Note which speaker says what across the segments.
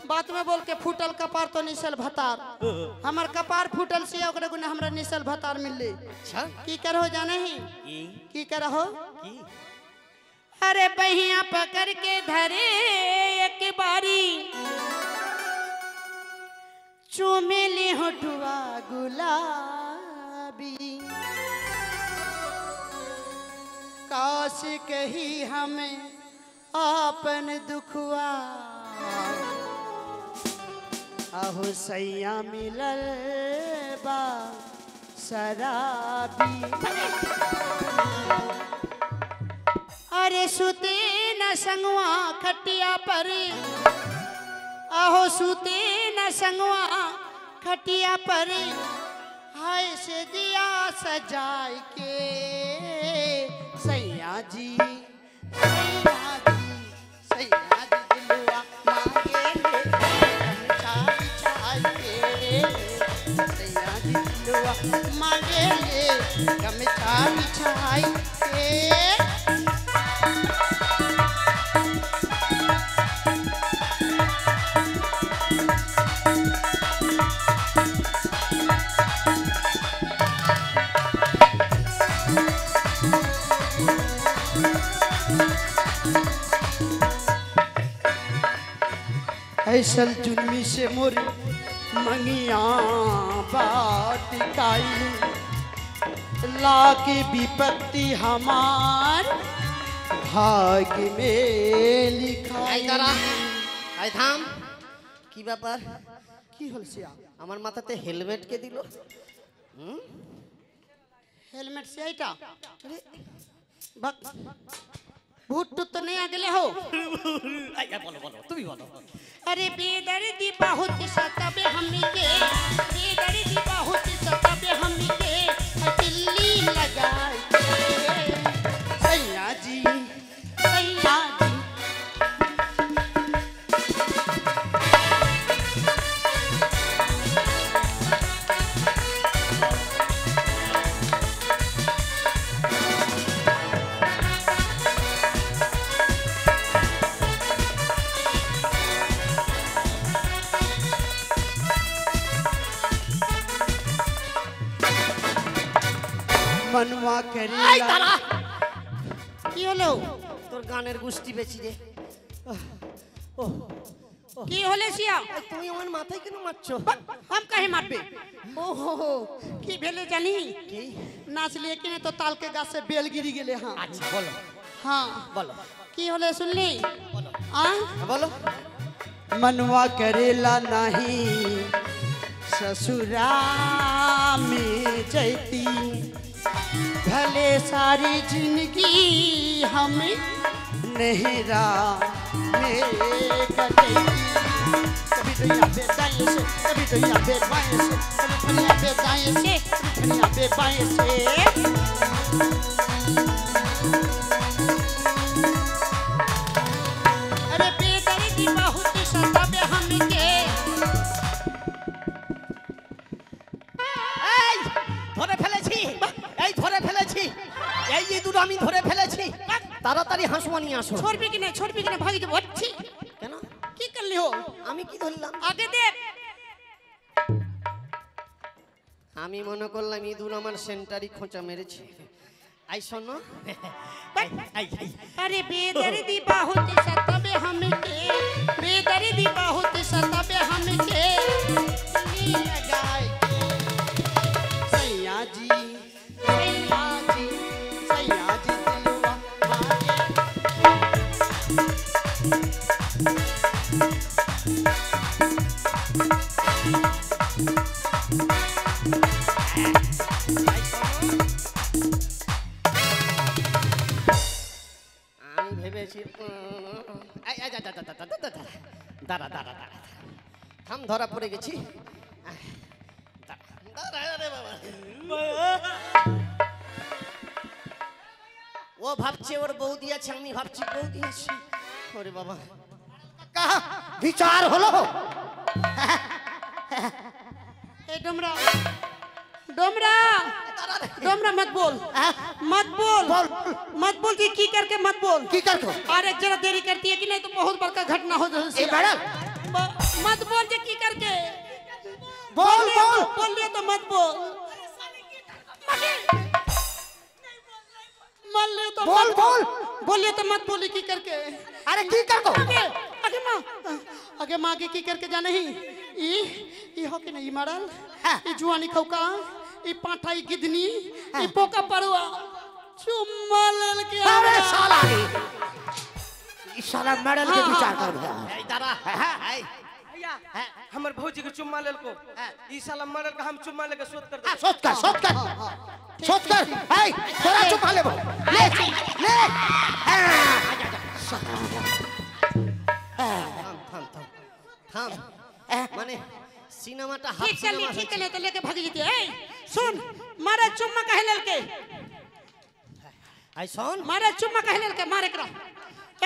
Speaker 1: बात में बोल के फूटल कपार तो निसल भतार हमार कपार फूटल से ओकरे गुना हमरा निसल भतार मिलले।
Speaker 2: अच्छा
Speaker 1: की करहो जाने ही की करहो
Speaker 2: की
Speaker 1: अरे बहिया पकड़ के धरे एक बारी चुमेली होठुआ गुलाबी काश कही हमें आपन दुखवा अहो सैया मिलल बा शराबी अरे सुते न संगवा खटिया पर अहो सुते न संगवा खटिया पर हाय से दिया सजाए के सैया जी दिलवा मांगे ले गमछा बिछाए के सैया जी दिलवा मांगे ले गमछा बिछाए के ऐसल जुन्मी से मोर मंगिया बात काई लाके विपत्ति हमार भाग्य में लिखा
Speaker 2: आई थाम की ব্যাপার
Speaker 1: की होल से
Speaker 2: আমার মাথাতে হেলমেট কে দিল
Speaker 1: हेलमेट से आईटा अरे बक भूत तो नहीं आ गए हो
Speaker 2: बोलो बोलो तुम ही बोलो
Speaker 1: अरे बेदर्दी बहुत सताबे हमके बेदर्दी बहुत सताबे हमके दिल्ली लगाए सैया जी सैया जी मनवा करेला की হলো
Speaker 2: তোর গানের গুষ্টি বেচি রে
Speaker 1: की होले सिया
Speaker 2: তুমি আমার মাথায় কেন মারছো
Speaker 1: हम कहे मारबे ओहो की भेले जानी
Speaker 2: की
Speaker 1: नाच लिए कि तो ताल के गाछ से बेल गिरी गेले हां
Speaker 2: अच्छा बोलो
Speaker 1: हां
Speaker 2: बोलो
Speaker 1: की होले सुनली आ
Speaker 2: बोलो
Speaker 1: मनवा करेला नहीं ससुरा में जैती भले सारी जिंदगी हम नहरा में कटेगी कभी तो यहाँ पे दाएं से कभी तो यहाँ पे बाएं से कभी यहाँ पे दाएं से कभी यहाँ पे बाएं से अरे बेदर्दी बहुत सताबे हमके
Speaker 2: ধরে ফেলেছি এই ধরে ফেলেছি এই ইঁদুর আমি ধরে ফেলেছি তাড়াতাড়ি হাঁসুয়া নিয়ে আসো
Speaker 1: छोड़बी कि नहीं भागी जब अच्छी
Speaker 2: কেন
Speaker 1: की कर ली हो
Speaker 2: আমি কি ধরলাম
Speaker 1: आगे देख
Speaker 2: আমি মনে করলাম ইঁদুর আমার সেন্টারি খোঁচা মেরেছে আই শোনো
Speaker 1: अरे बेदर्दी बहुत सताबे हमके बेदर्दी बहुत सताबे हमके लगाए सैया जी सैया जी सैया जी दिलवा
Speaker 2: আমি ভেবেছি দাঁড়া দাঁড়া দাঁড়া থাম ধরা পড়ে গেছি ও ভাবছে ওর বউ দিয়েছে আমি ভাবছি বউ দিয়েছি ওরে বাবা
Speaker 1: कहा विचार होलो ए डोमरा डोमरा डोमरा मत बोल मत बोल मत बोल की करके मत बोल
Speaker 3: की कर को
Speaker 1: अरे जरा देरी करती है कि नहीं तो बहुत बड़का घटना हो
Speaker 3: ए मैडम
Speaker 1: बोल बोल लिया तो मत बोल मान लियो तो
Speaker 3: बोल बोल
Speaker 1: बोलिए तो मत बोली की करके
Speaker 3: अरे की कर को
Speaker 1: आगे माँ की करके जाने ही ई हो के नहीं मारल ई जुआनी खौका ई पाठा ई गिदनी ई पोका पड़वा चुम्मा लेल के
Speaker 3: अरे साला इस साला मेडल के विचार कर गया
Speaker 2: ए दादा हाय
Speaker 4: भैया हमर भौजी के चुम्मा लेल को ई साला मरल का हम चुम्मा लेके सोच कर दे
Speaker 3: सोच कर हाय थोड़ा चुम्मा ले ले
Speaker 2: থাম মানে সিনেমাটা হাফ
Speaker 1: ठीक
Speaker 2: সিনেমা
Speaker 1: कर ले तो लेके भाग जीती ए सुन मारे चुम्मा कहे लेल के
Speaker 2: আই শোন
Speaker 1: मारे चुम्मा कहे लेल के मारे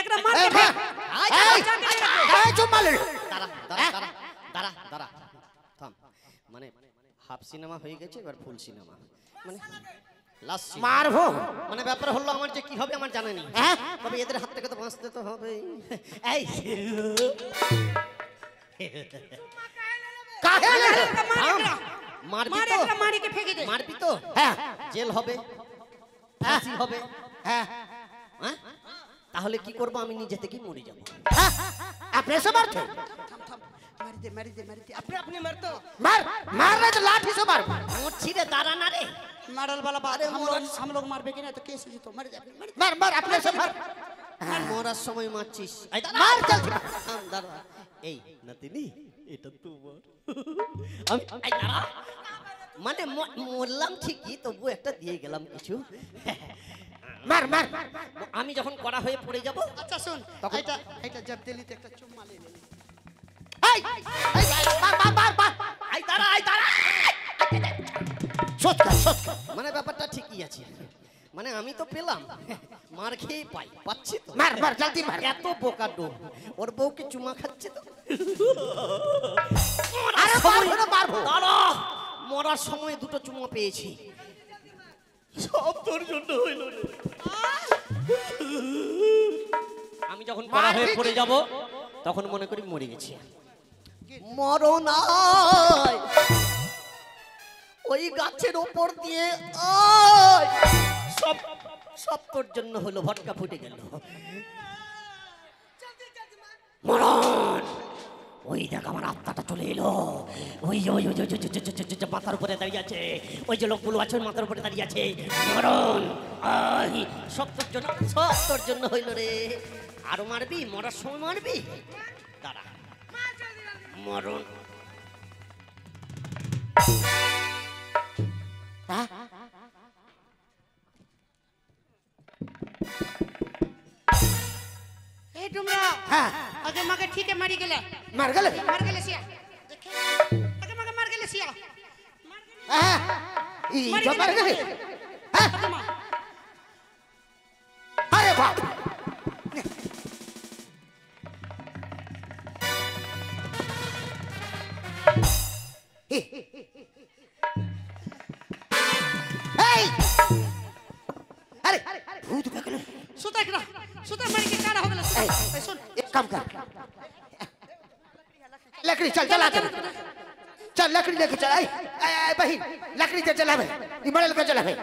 Speaker 1: एकरा मार
Speaker 3: ए
Speaker 1: के
Speaker 3: हाय चुम्मा ले
Speaker 2: দাঁড়া থাম মানে হাফ সিনেমা হয়ে গেছে এবার ফুল সিনেমা মানে লাস্ট
Speaker 3: मारबो
Speaker 2: মানে ব্যাপার হলো আমার যে কি হবে আমার জানা নেই
Speaker 3: হ্যাঁ
Speaker 2: তবে এদের হাত থেকে তো বাঁচতে তো হবে এই
Speaker 3: काहे ले
Speaker 2: মারবি
Speaker 1: मारे
Speaker 2: তো
Speaker 1: एकरा मारी के फेंक दे
Speaker 2: মারবি তো
Speaker 3: হ্যাঁ
Speaker 2: জেল হবে ফাঁসি হবে
Speaker 3: হ্যাঁ
Speaker 2: হ্যাঁ তাহলে কি করব আমি নিজে থেকেই মরে যাব
Speaker 3: अपने से मारते
Speaker 1: मारी दे
Speaker 4: अपने अपने मरतो
Speaker 3: मार रहे तो लाठी से मार
Speaker 2: মোট ছিড়ে দাঁড়া না রে
Speaker 1: मारल वाला बात हम लोग मारबे कि नहीं तो केस जीतो मर जाबे
Speaker 3: मार अपने से मार
Speaker 2: মরার সময় মারছিস এই দাঁড়া
Speaker 3: মার চল
Speaker 2: থাম, দাঁড়া এই নাতিনি এটা তোমার আমি এই দাঁড়া মানে মরলাম ঠিকই তবু একটা দিয়ে গেলাম কিছু
Speaker 3: मार
Speaker 2: আমি যখন কড়া হয়ে পড়ে যাব
Speaker 1: अच्छा सुन এটা जब दिली तो একটা चुम्मा ले ले
Speaker 3: मार
Speaker 2: এই দাঁড়া
Speaker 3: सोच कर
Speaker 2: মানে ব্যাপারটা ঠিকই আছে মানে আমি তো পেলাম মার খেয়ে পাচ্ছি তো
Speaker 3: मार जल्दी मार
Speaker 2: এত বোকা ডো ওর বউকে চুমা খাচ্ছে তো
Speaker 3: अरे मारबो
Speaker 2: দাঁড়া মরার সময় দুটো চুমা পেয়েছি সব তোর জন্য হইল রে আমি যখন কড়া হয়ে পড়ে যাব তখন মনে করি মরে গেছি মরণায় ওই গাছের উপর দিয়ে সব সব তোর জন্য হলো ভটকা ফুটে গেল মরণ ওই দেখ আমার আত্মাটা চলে এলো ওই ওই ওই মাথার উপরে দাঁড়িয়ে আছে ওই যে লোকগুলো আছে মাথার উপরে দাঁড়িয়ে আছে মরণ সব তোর জন্য হইল রে আরো মারবি মরার সময় মারবি দাঁড়া মরণ
Speaker 1: ए डुमरा
Speaker 3: हां
Speaker 1: आगे मागे ठीक है मारी गेले
Speaker 3: मार गले
Speaker 1: सिया देखे आगे मागे मार गेले सिया
Speaker 3: हां ई जो मार गले हां अरे बाप अरे भूत पकड़
Speaker 1: सुता मारी के काड़ा हो गेले सुन
Speaker 3: एक काम कर लकड़ी चल लकड़ी लेके चल आई बहन लकड़ी से चला भाई ये मरल का चला भाई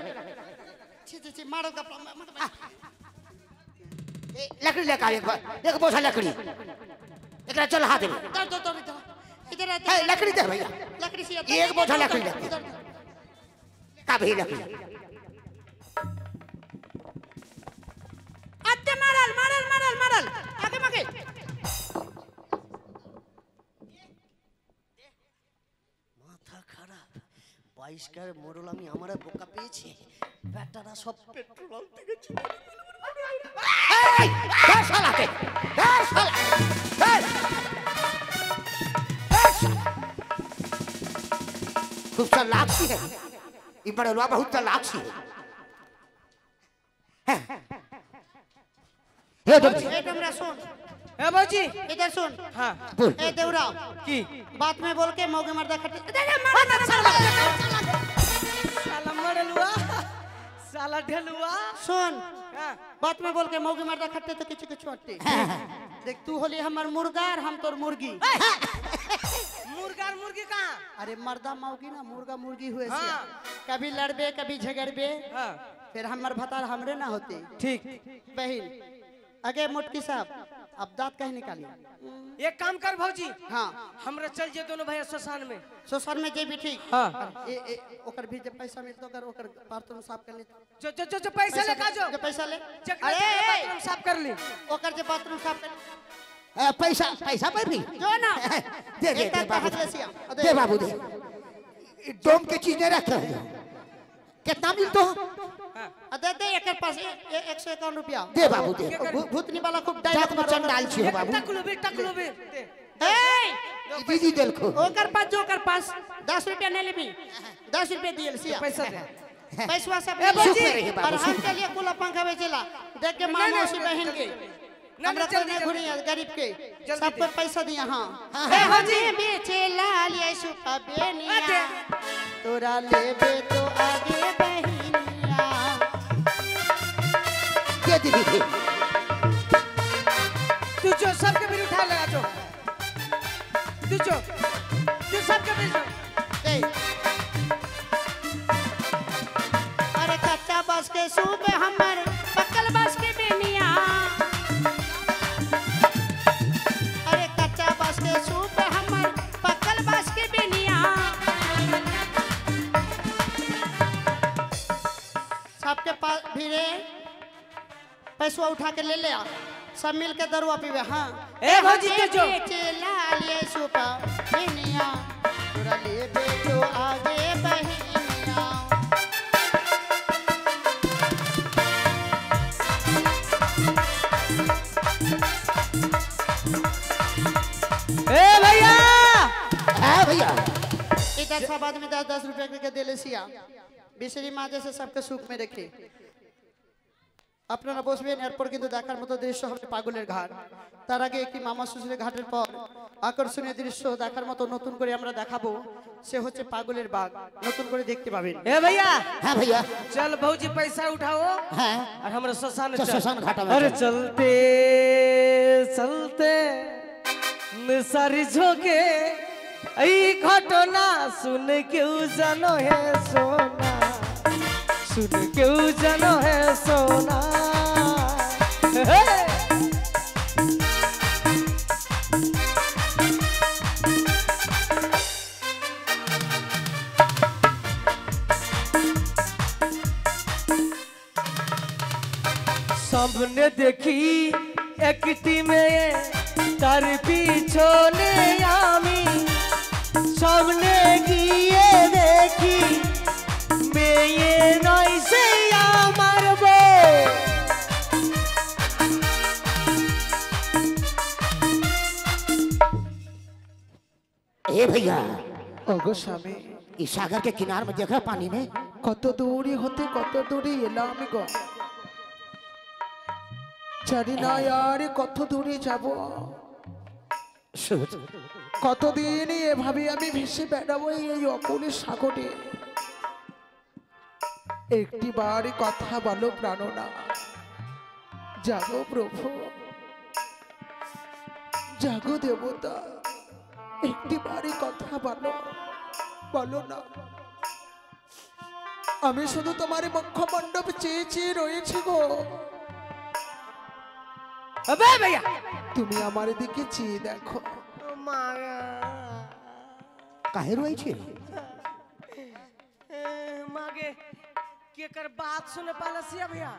Speaker 1: छी मारो का
Speaker 3: लकड़ी लेके आई एक बोझा लकड़ी एकरा चल हाथ में
Speaker 1: इधर
Speaker 3: लकड़ी दे भैया
Speaker 1: लकड़ी से
Speaker 3: एक बोझा लकड़ी ले का भी लकड़ी
Speaker 1: अत्ते मारल आगे मागे
Speaker 2: মাথা খারাপ 22 কার মোড়ল আমি আমার বোকা পেয়েছি ব্যাটারা সব পেট্রোল থেকে
Speaker 3: এই শালা खूब चालाकी है ये बड़लवा बहुत चालाकी है ये तो
Speaker 1: ए डुमरा सुन
Speaker 4: ए भौजी
Speaker 1: इधर सुन
Speaker 4: हां
Speaker 1: ए देवरा
Speaker 4: की
Speaker 1: बात में बोल के मौके मर्दा खट्टे मार
Speaker 4: साला मरलुआ साला ढेलुआ
Speaker 1: सुन
Speaker 4: हां
Speaker 1: बात में बोल के मौके मर्दा खट्टे तो किसी के छोटे देख तू होली हमर मुर्गा और हम तोर मुर्गी
Speaker 4: मुर्गा और मुर्गी कहां
Speaker 1: अरे मर्दा मौगी ना मुर्गा मुर्गी हुए
Speaker 4: हाँ।
Speaker 1: से कभी लड़बे कभी झगड़बे
Speaker 4: हाँ
Speaker 1: फिर हमर भतार हमरे ना होते
Speaker 4: ठीक।
Speaker 1: बहन अगे मोटकी साहब अब दांत कहीं निकाली
Speaker 4: एक काम कर भौजी,
Speaker 1: हाँ
Speaker 4: हमरा चल जे दोनों भैया श्मशान में।
Speaker 1: सोसान में जे भी ठीक
Speaker 4: हाँ।
Speaker 1: ओकर भी जब पैसा मिलतो कर ओकर बाथरूम साफ कर ले
Speaker 4: जो जो जो, जो पैसा ले का जो
Speaker 1: पैसा ले
Speaker 4: बाथरूम साफ कर ली।
Speaker 1: ओकर जे बाथरूम साफ कर
Speaker 3: पैसा पैसा पर भी
Speaker 1: जो ना
Speaker 3: दे दे
Speaker 1: एक
Speaker 3: बाबू
Speaker 1: हाथ ले सिया
Speaker 3: दे बाबू दे डोम के चीज नहीं रख कितना मिलतो
Speaker 1: दे दे एकर पास 151 रुपया
Speaker 3: दे बाबू दे
Speaker 1: भूतनी वाला खूब
Speaker 3: जात
Speaker 1: डायलॉग
Speaker 3: में चंडाल छी बाबू
Speaker 4: टकलो बे
Speaker 1: ए
Speaker 3: दीदी देखो
Speaker 1: ओकर पास जो ओकर पास 10 रुपया नहीं लेबी 10 रुपया दियल सिया
Speaker 4: पैसा दे।
Speaker 1: पैसा सब
Speaker 3: ए भौजी!
Speaker 1: और हम के लिए कुला पंखा बेचेला देख के मां मौसी बहन के
Speaker 4: ना,
Speaker 1: हमरा
Speaker 4: जल्दी,
Speaker 1: तो
Speaker 4: जल्दी।
Speaker 1: घुरी गरीब के
Speaker 4: जल्दी
Speaker 1: सबको
Speaker 4: दे।
Speaker 1: पैसा दिया हां
Speaker 3: हाँ,
Speaker 1: ए
Speaker 3: हाँ।
Speaker 1: भौजी बेचेला लिए सुपा बेनिया
Speaker 4: अरे।
Speaker 1: तोरा लेबे तो आगे बहिनिया
Speaker 3: दे दीदी दे
Speaker 4: तू जो सबके भी उठा लगा जो तू सबके भी
Speaker 1: दे अरे कच्चा बस के सूप हमर पक्कल बस के बेनिया अरे कच्चा बस के सूप हमर पक्कल बस के बेनिया सबके पास भीड़े पैसा उठा के ले ले आ सब मिल के दरुआ पीवे हाँ
Speaker 4: ए भौजी के जो
Speaker 1: चला लिए सुपा बेनिया तोरा लेबे तो आगे बहिनिया
Speaker 4: ए भैया
Speaker 3: हां भैया
Speaker 1: इधर सब आदमी 10-10 रुपया करके दे ले सिया बिसरी माँ जैसे सबके सुख में रखे আপনারা বসবেন এরপর কিন্তু দেখার মতো দৃশ্য হবে পাগলের ঘাট তার আগে একটি মামা শ্বশুরের ঘাটের পর আকর্ষণীয় দৃশ্য দেখার মতো নতুন করে আমরা দেখাবো সে হচ্ছে পাগলের বাঘ নতুন করে দেখতে পাবেন
Speaker 4: ए भैया
Speaker 3: हां भैया
Speaker 4: चल भौजी पैसा उठाओ
Speaker 3: हां
Speaker 4: और हमरा श्मशान
Speaker 3: तो
Speaker 4: चल।
Speaker 3: श्मशान घाटा में
Speaker 4: अरे
Speaker 3: चल।
Speaker 4: चलते चलते निसारी झोंके এই ঘটনা শুনে কেউ জানো হে সোনা শুনে কেউ জানো হে সোনা হে সামনে দেখি একটি মেয়ে তার পিছনে আমি সামনে গিয়ে দেখি মেয়ে নয় সে আমার বউ
Speaker 3: ए भैया
Speaker 5: ওগো স্বামী
Speaker 3: इस सागर के किनार में देखा पानी में
Speaker 5: কত দূরে হতে কত দূরে এলাম গো জানি না আর কত দূরে যাব
Speaker 3: सोच
Speaker 5: কতদিন এভাবে আমি ভেসে বেড়াবো এই অকুলের সাগরে একটি বার কথা বলো প্রাণনা জাগো প্রভু জাগো দেবতা একটি বারে কথা বলো বলো না আমি শুধু তোমার মুখমণ্ডপ চেয়ে চেয়ে রয়েছি গো
Speaker 4: अबे भैया
Speaker 5: তুমি আমার দিকে চেয়ে দেখো
Speaker 3: काहे रोई छे
Speaker 4: मागे के कर बात सुने पाला सिया भैया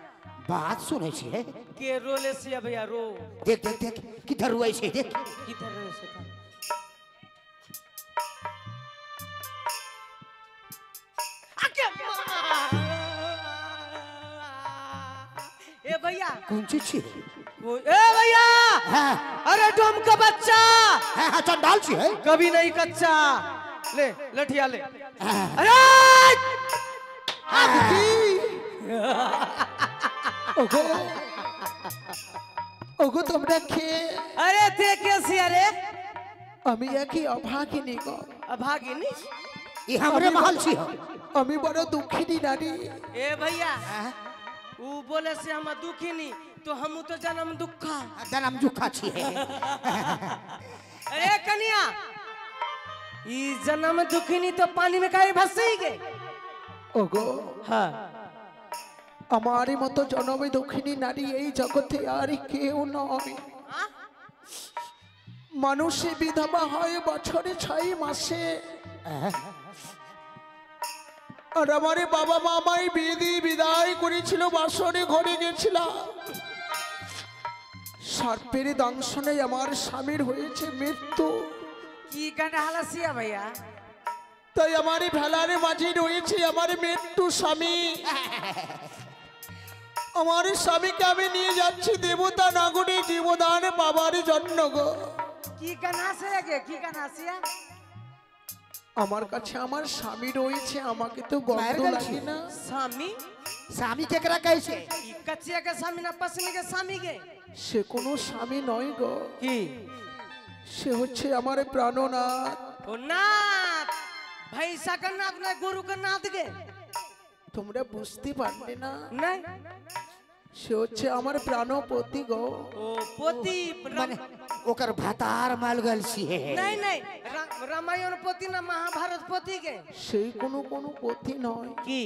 Speaker 3: बात सुने छे
Speaker 4: के रोले सिया भैया रो
Speaker 3: देख देख देख किधर रोई छे देख
Speaker 4: किधर रोले से था आके ए भैया
Speaker 3: कौन चीज छे
Speaker 4: ए भैया
Speaker 3: हां
Speaker 4: अरे डोम का बच्चा
Speaker 3: हां हां चंडाल छे
Speaker 4: कभी नहीं कच्चा ले लठिया ले
Speaker 3: हां
Speaker 4: अरे
Speaker 5: ওগো ওগো তোমরা কে
Speaker 4: अरे थे कैसी अरे
Speaker 5: আমি একই অভাগিনী গো
Speaker 4: अभागिनी
Speaker 3: ये हमरे महल छे
Speaker 5: আমি বড় দুঃখিনী নারী
Speaker 4: ए भैया ऊ बोले से हम दुखी नहीं तो हम तो जन्म दुखा
Speaker 3: दनम जुखा छे
Speaker 4: अरे कन्या ई जन्म दुखिनी तो पानी में काहे ভাসেইগে
Speaker 5: ওগো
Speaker 4: হ্যাঁ
Speaker 5: আমারই মতো জনমে দক্ষিণী নারী এই জগতে আর কেউ নয়। মানুষে বিধবা হয় বছরে 6 মাসে। আর আমার বাবা মা আমায় বিয়ে দিয়ে বিদায় করেছিল, বাসরে ঘরে গেছিলাম। সর্পের দংশনে আমার স্বামীর হয়েছে মৃত্যু।
Speaker 4: কি গানা হালাসিয়া ভাইয়া
Speaker 5: তাই আমার ভেলার মাঝে রয়েছে আমার মৃত্যু স্বামী। আমার স্বামীকে আমি নিয়ে যাচ্ছি দেবতা নগরে জীবদান পাবার জন্য গো।
Speaker 4: কি গানা আছে আগে কি গানা আসিয়া
Speaker 5: আমার কাছে আমার স্বামী রয়েছে, আমাকে তো গন্ধ লাগে না।
Speaker 4: স্বামী
Speaker 3: স্বামী কেকরা কইছে
Speaker 4: ई कचिया के स्वामी ना पसली के स्वामी के
Speaker 5: সে কোনো স্বামী নয় গো,
Speaker 4: की
Speaker 5: সে হচ্ছে আমার প্রাণনাথ।
Speaker 4: ओ नाथ भैंसा का नाथ ना गुरु का नाथ के
Speaker 5: তোমরা বুঝতে পারলে না,
Speaker 4: नहीं
Speaker 5: সে হচ্ছে আমার প্রাণপতি গো।
Speaker 4: ओ पोती
Speaker 3: মানে ওকর ভাতার মাল গলছি হে
Speaker 4: नहीं नहीं रामायण पोती ना महाभारत पोती के
Speaker 5: সেই কোনো পতি নয়।
Speaker 4: की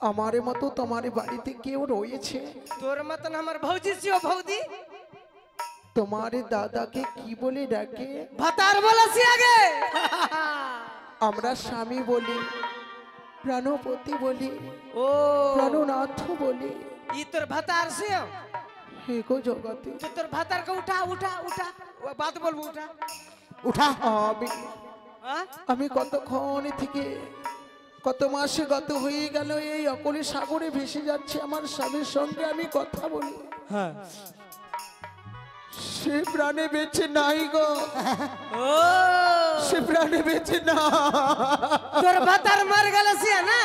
Speaker 5: আমার মতো তোমার বাড়িতে কেউ রয়েছে?
Speaker 4: तोर मतन हमर भौजी सियो भौजी
Speaker 5: তোমার দাদাকে কি বলে ডাকে?
Speaker 4: भतार बोला सी आगे
Speaker 5: আমরা স্বামী বলি, প্রাণপতি বলি,
Speaker 4: ओ
Speaker 5: প্রাণনাথ বলি।
Speaker 4: ई तोर भतार सियो
Speaker 5: হে গো জগতে
Speaker 4: तो तोर भतार को उठा उठा उठा वो बात बोलबो उठा
Speaker 3: উঠা
Speaker 4: हां
Speaker 5: আমি কতক্ষণ থেকে কত মাসে গত হয়ে গেল এই অকলে সাগরে ভেসে যাচ্ছে। আমার স্বামীর সঙ্গে আমি কথা বলি,
Speaker 4: हां
Speaker 5: সে প্রাণে বেঁচে নাই গো,
Speaker 4: ओ
Speaker 5: সে প্রাণে বেঁচে না।
Speaker 4: तोर भतार मर गलसिया ना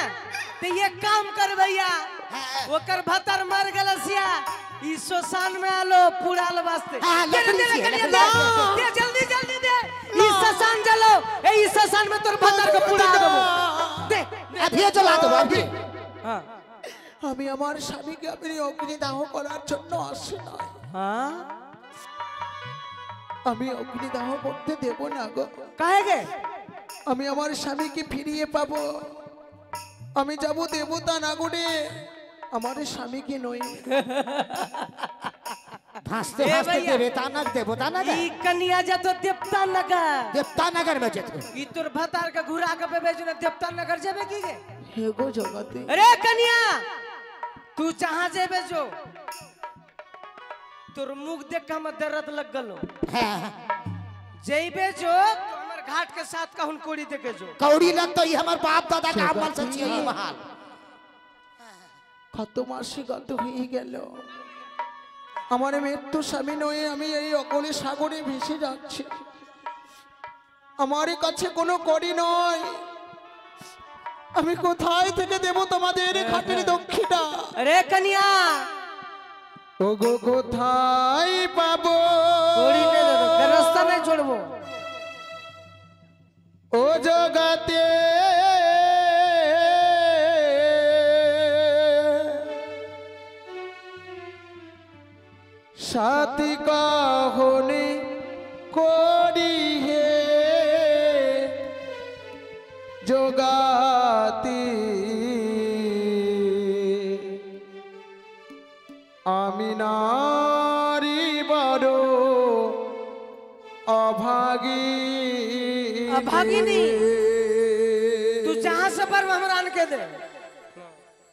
Speaker 4: तो ये काम कर भैया ओकर भतार मर गलसिया ई शोषण में आलो पुराल वास्ते
Speaker 3: हाँ,
Speaker 4: दे
Speaker 3: लकड़ी
Speaker 4: दे
Speaker 3: से,
Speaker 4: लकड़ी
Speaker 3: लकड़ी
Speaker 4: दे
Speaker 3: से।
Speaker 4: दे जल्दी जल्दी दे ई शोषण जलो ए ई शोषण में तोर भतार को पुरा देबो दे
Speaker 3: अभी चला दो अभी
Speaker 4: हां
Speaker 5: আমি আমার স্বামীকে আমি অগ্নিদাহ করার জন্য আসি না,
Speaker 4: हां
Speaker 5: আমি অগ্নিদাহ করতে দেব না গো।
Speaker 4: कहेगे
Speaker 5: আমি আমার স্বামীকে ফিরিয়ে পাবো, আমি যাব দেবতা নাগরে, আমার স্বামীকে নই।
Speaker 3: भासते
Speaker 4: ए
Speaker 3: भासते
Speaker 4: भैया।
Speaker 3: देवता नगर देवता नगर
Speaker 4: ई कन्या जतो देवता नगर
Speaker 3: देवता नगर में जत
Speaker 4: ई तोर भतार का घुरा के पे भेजना देवता नगर जेबे की गे
Speaker 5: হে গো জগতে
Speaker 4: अरे कन्या तू जहां जेबे जो तोर मुख देख के हमर दर्द लग गलो जेबे जो तो हमर घाट के साथ कहून कोड़ी देके जो
Speaker 3: कौड़ी लग तो ये हमार बाप दादा का अमल सच्ची है महाल
Speaker 5: কত মাসে গত হয়ে গেল, আমার মৃত্যু স্বামী নয়, আমি এই অকলে সাগরে ভেসে যাচ্ছি। আমার কাছে কোনো কড়ি নয়, আমি কোথায় থেকে দেব তোমাদের খাটের দক্ষিণা?
Speaker 4: अरे कन्या
Speaker 5: ওগো কোথায় পাবো?
Speaker 4: कोड़ी ने दे दो रास्ता नहीं छोड़बो
Speaker 5: ও জগতে সাথী কাহনে করি হে জগাতি আমি নারী বড় অভাগী।
Speaker 4: अभागिनी तू जहां से पर हमरा आन के दे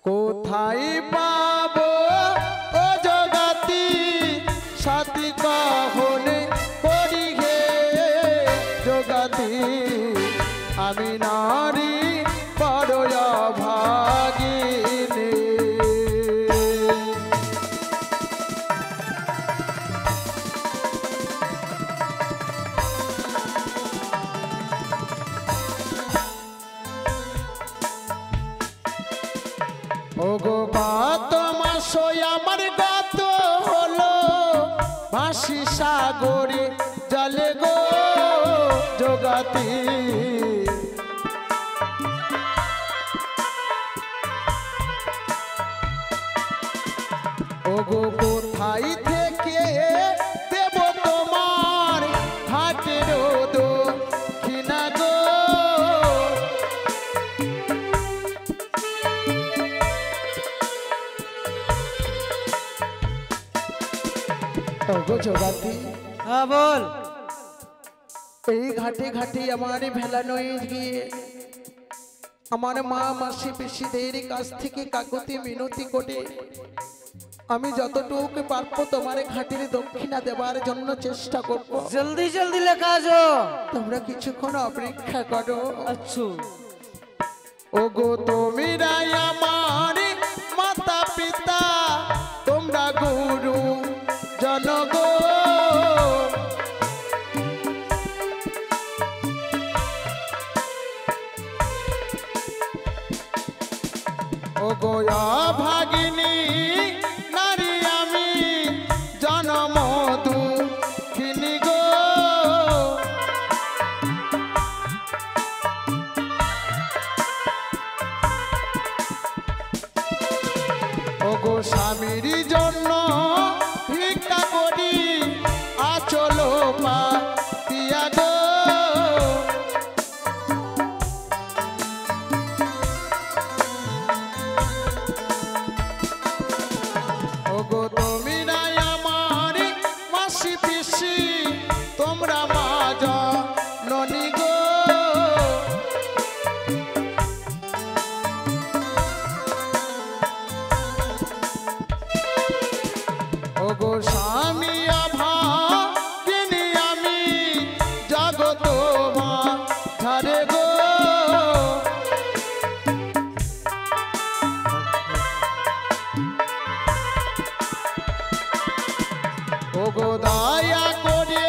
Speaker 5: কোথায় পাবো ও জগতি সাথী কাহনে করি হে জগতি আমি নারী বড় অভাগিনী। ওগো কত মাসই আমার গত হলো ভাসি সাগরে জলে গো জগতি ওগো কোথায় থেকে দেব তোমার ঘাটের দক্ষিণা জগাতি
Speaker 4: হ্যাঁ বল।
Speaker 5: এই ঘাটে ঘাটে আমার ভেলা নয়ে গিয়ে আমার মা মাসি পিসিদের কাছ থেকে কাকুতি মিনতি করে আমি যতটুকু পারবো তোমার ঘাটের দক্ষিণা দেবার জন্য চেষ্টা করব।
Speaker 4: জলদি জলদি লেখা আছো।
Speaker 5: তোমরা কিছুক্ষণ অপেক্ষা করো।
Speaker 4: আচ্ছা
Speaker 5: ওগো তোমরা আমার মাতা পিতা, তোমরা গুরু জনগো, ওগো ভাগিনী নারী আমি জনম দুঃখিনী গো। ওগো স্বামীর জন্য ভিক্ষা করি আচল পাতিয়া গো। ওগো তোমরা আমার মাসি পিসি, তোমরা মা জননী গো। ওগো স্বামী ভাগিনী আমি জগত মাঝারে গো। ওগো দয়া করে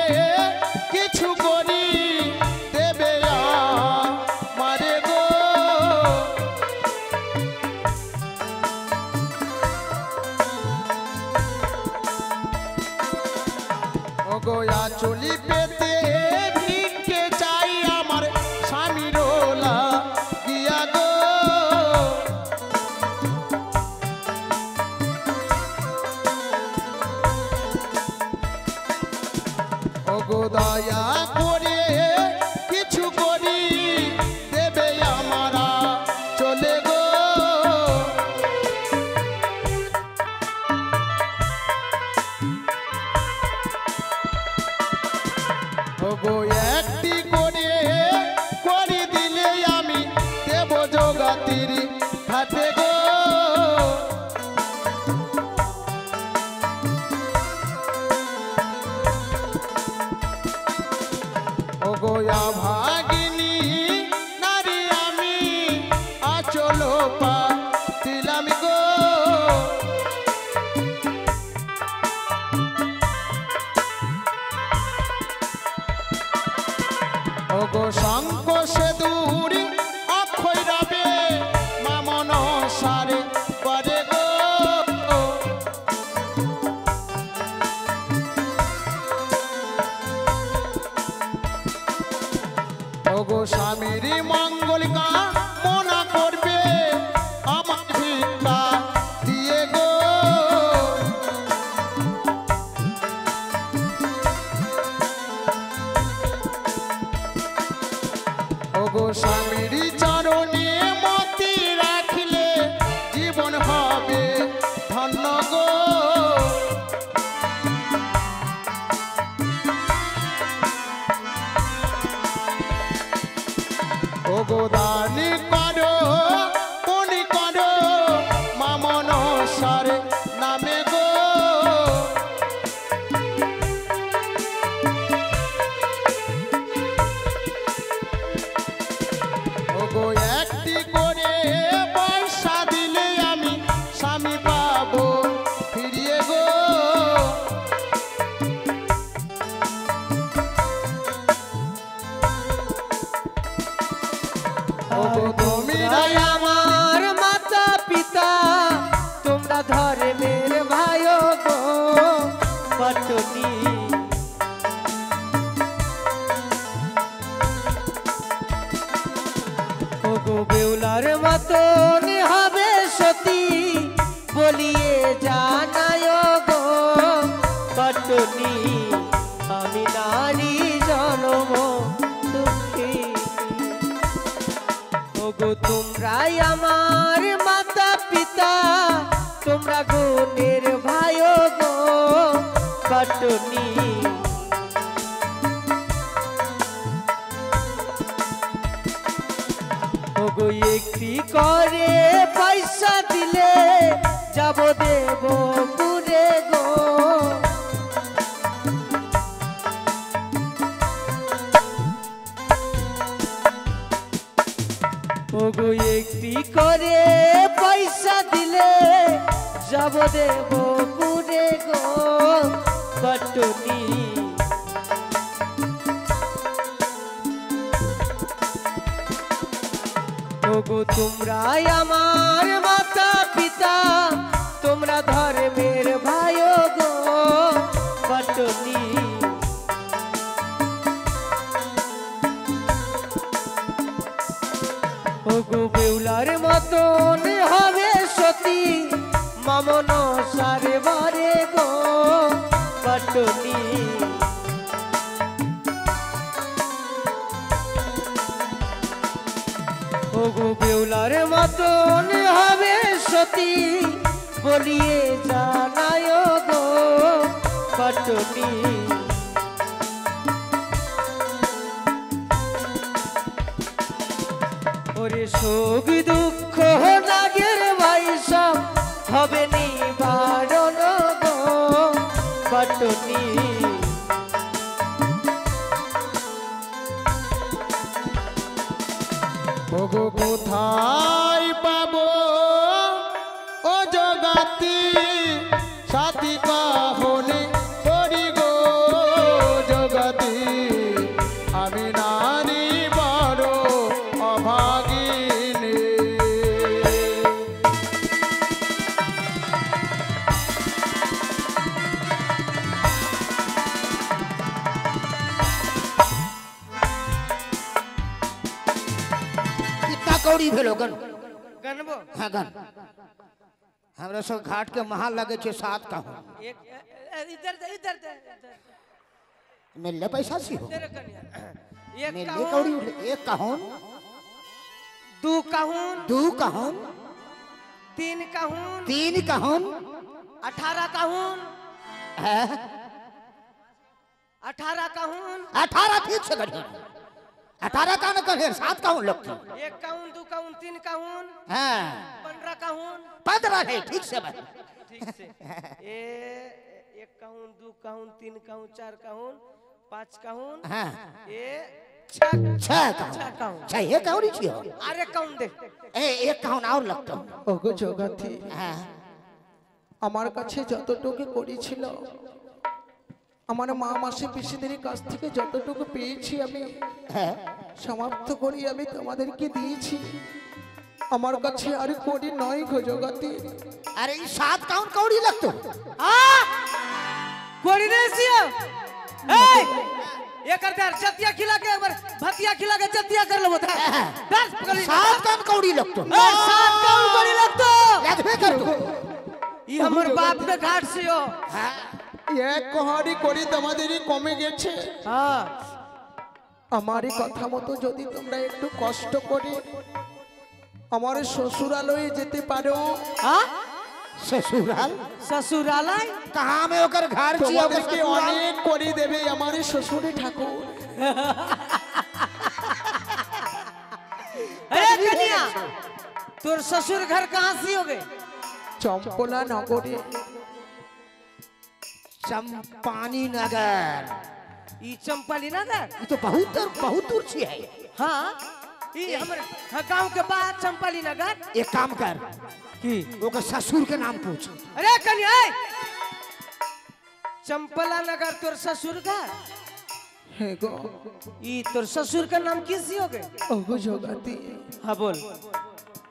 Speaker 5: কিছু করি দেবে আমারে গো। ওগো চলি পেতে ভিক্ষে চাই আমার স্বামীর লাগিয়া গো। ওগো দয়া করে কিছু করি দেবে আমারা চলে গো। ওগো একটি করে করি দিলে আমি দেব জগাতির হাতে গো। ওগো ভাগিনী নারী আমি আচল পাতিলাম গো। ওগো শঙ্খ সেদুর অক্ষয় রবে মামন সারে করে গো। ওগো স্বামীর মঙ্গল কামনা করবে আমার ভিক্ষা দিয়ে গো। ওগো স্বামীর চরণে মতি রাখিলে জীবন হবে ধন্য গো। ওগো দানি করো পুনি করো মামন সারে নামে গো। ওগো একটি করে পয়সা দিলে আমি স্বামী পাবো ফিরিয়ে গো। ওগো তোমরা
Speaker 4: আমার মাতা পিতা, তোমরা ধর্মের ভাই গো পটনি। ওগো বেউলার মতন হবে সতী বলিয়ে জানায় গো পটনি। আমি নারী জনম দুঃখিনী। ওগো তোমরাই আমার মাতা পিতা, তোমরা গুণের ভাই গো পটনি। ওগো একটি করে পয়সা দিলে যাব দেব পুরে গো ওগো একটি করে পয়সা দিলে যাব দেব পুরে গো বটনি ওগো তোমরাই আমার মাতা পিতা তোমরা ধর্মের ভাই গো বটনি ওগো বেউলার মতন হবে সতী মামন সারে বারে গো বটনি ওগো বেউলার মতন হবে সতী বলিয়ে জানায় গো বটনি ওরে শোক দুঃখ লাগের ভাই সব হবে নিবারণ গো বটনি
Speaker 5: ওগো কোথায় পাবো ও জগাতি সাথী কাহনে করি গো জগতি আমি নারী বড় অভাগিনী
Speaker 3: कितना कौड़ी भेलो गन
Speaker 4: गनबो
Speaker 3: हाँ गन हमरा सब घाट के महल लगे छे 7 का
Speaker 4: एक इधर दे इधर दे
Speaker 3: मिलले पैसा सी हो
Speaker 4: तेरे कन्या एक
Speaker 3: मिलले कौड़ी एक कहून
Speaker 4: दू कहून
Speaker 3: 2 कहून
Speaker 4: तीन कहून
Speaker 3: 3 कहून
Speaker 4: 18 कहून
Speaker 3: हैं?
Speaker 4: 18 कहून
Speaker 3: 18 ठीक से गढ़ 18 का न कहे 7 कहून लगती
Speaker 4: एक कहून दू कहून तीन कहून
Speaker 3: हाँ
Speaker 4: 15 कहून
Speaker 3: 15 है ठीक से बात
Speaker 4: ठीक से ए एक कहून दू कहून तीन कहून चार कहून 5 कहून
Speaker 3: हाँ
Speaker 4: ए
Speaker 3: 6
Speaker 4: छह
Speaker 3: कहून
Speaker 4: कहून
Speaker 3: 6 ये कौड़ी छी हो
Speaker 4: अरे कहून दे
Speaker 3: ए एक कहून और लगता
Speaker 5: ওগো জগতি
Speaker 3: हाँ
Speaker 5: আমার কাছে যতটুকু করেছিল আমার মা মাসি পিসিদের কাছ থেকে যতটুকু পেয়েছি আমি
Speaker 3: है
Speaker 5: সমাপ্ত করি আমি তোমাদেরকে দিয়েছি আমার কাছে আর করি নয় গো জগতি
Speaker 3: अरे ये 7 कहून कौड़ी लगतो
Speaker 4: कोड़ी नहीं सिया ए ये कर दे जतिया खिला के एक बार भतिया खिला के जतिया कर लो बता 10 पकड़
Speaker 3: 7 कहून कौड़ी लगतो
Speaker 4: ए 7 कहून कोड़ी लगतो
Speaker 3: लगबे कर तू
Speaker 4: ई हमर बाप के घाट से हो
Speaker 5: এক কহারি করি তোমাদেরই কমে গেছে
Speaker 4: हां
Speaker 5: আমারই কথা মতো যদি তোমরা একটু কষ্ট করে আমার শ্বশুরালয়ে যেতে পারো
Speaker 4: हां
Speaker 3: ससुराल
Speaker 4: ससुरालय
Speaker 3: कहाँ में ओकर घर छी ओकर
Speaker 5: তোমাদেরকে
Speaker 3: ससुराल
Speaker 5: অনেক করে দেবে আমার শ্বশুরে ঠাকুর
Speaker 4: अरे कन्या तोर ससुर घर कहां से होगे
Speaker 5: চম্পলা নগরে
Speaker 3: चंपानी नगर
Speaker 4: ई चंपाली नगर
Speaker 3: ये तो बहुत दूर छी है
Speaker 4: हां ई हमर गांव के बाद चंपाली नगर
Speaker 3: एक काम कर
Speaker 4: की
Speaker 3: ओकर ससुर के नाम पूछ
Speaker 4: अरे कन्या ए! चंपला नगर तोर ससुर घर
Speaker 5: হে গো
Speaker 4: ई तोर ससुर का नाम किसी हो गए
Speaker 5: ওগো জগতি
Speaker 4: हाँ बोल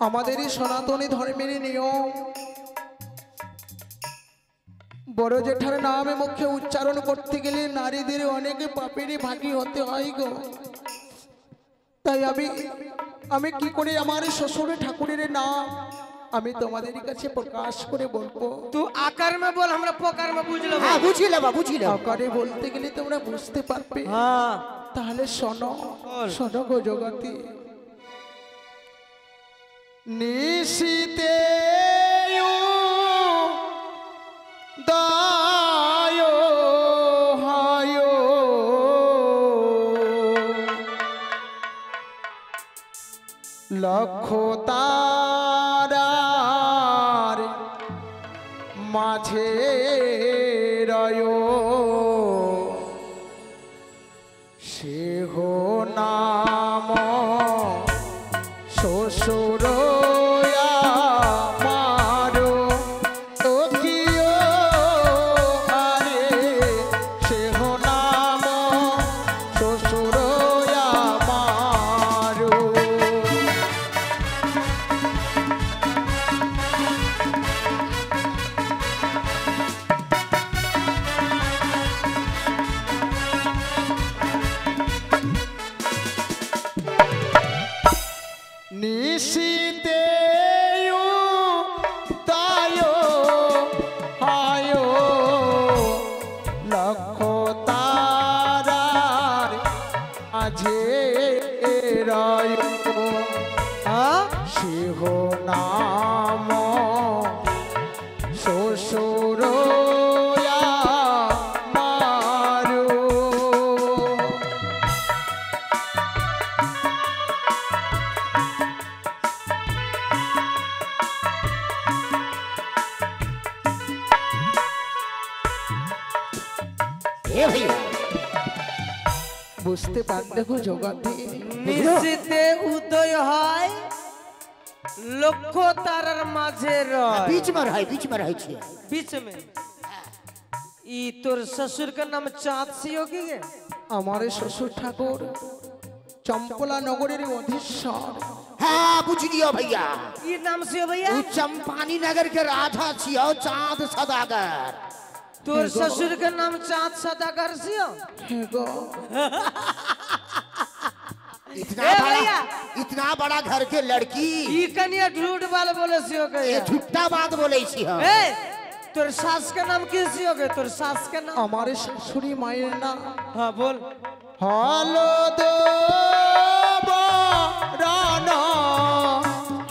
Speaker 5: আমাদের এই সনাতনী ধর্মের নিয়ম বড় জেঠার নামে মুখে উচ্চারণ করতে গেলে নারীদের অনেক পাপেরই ভাগী হতে হয় গো তাই আমি কি করে আমার শ্বশুরের ঠাকুরের নাম আমি তোমাদের কাছে প্রকাশ করে বলবো
Speaker 4: तू आकर में बोल हमरा पोकर में बुझ लो
Speaker 3: हाँ बुझी लेबा बुझी लेबा
Speaker 5: আকারে বলতে গেলে তোমরা বুঝতে পারবে
Speaker 4: हाँ
Speaker 5: তাহলে শোনো শোনো গো জগতি নিশিতে দায় হায় লক্ষ তারার মাঝে রয় সেহ নাম শ্বশুর বুঝতে পারলে গো জগতে
Speaker 4: নিশ্চিতে উদয় হয় লক্ষ তারার মাঝে রয়
Speaker 3: बीच में रहे छे
Speaker 4: बीच में ई तोर ससुर का नाम चाँद सियो की है
Speaker 5: हमारे শ্বশুর ঠাকুর चंपला नगरेर अधीश्वर।
Speaker 3: हाँ बुझ लियो भैया
Speaker 4: ई नाम सियो भैया
Speaker 3: उ चंपानी नगर के राजा छियो चाँद सदागर।
Speaker 4: तोर ससुर का नाम चाँद सदागर सियो
Speaker 3: इतना बड़ा घर के लड़की
Speaker 4: ई कनिया झूठ बाल बोले सियो के
Speaker 3: ये झूठा बात बोले छी हम।
Speaker 4: ए तोर सास का नाम की सियो के तोर सास का नाम
Speaker 5: हमारे ससुरी मायर नाम
Speaker 4: हां बोल
Speaker 5: हालो दो राना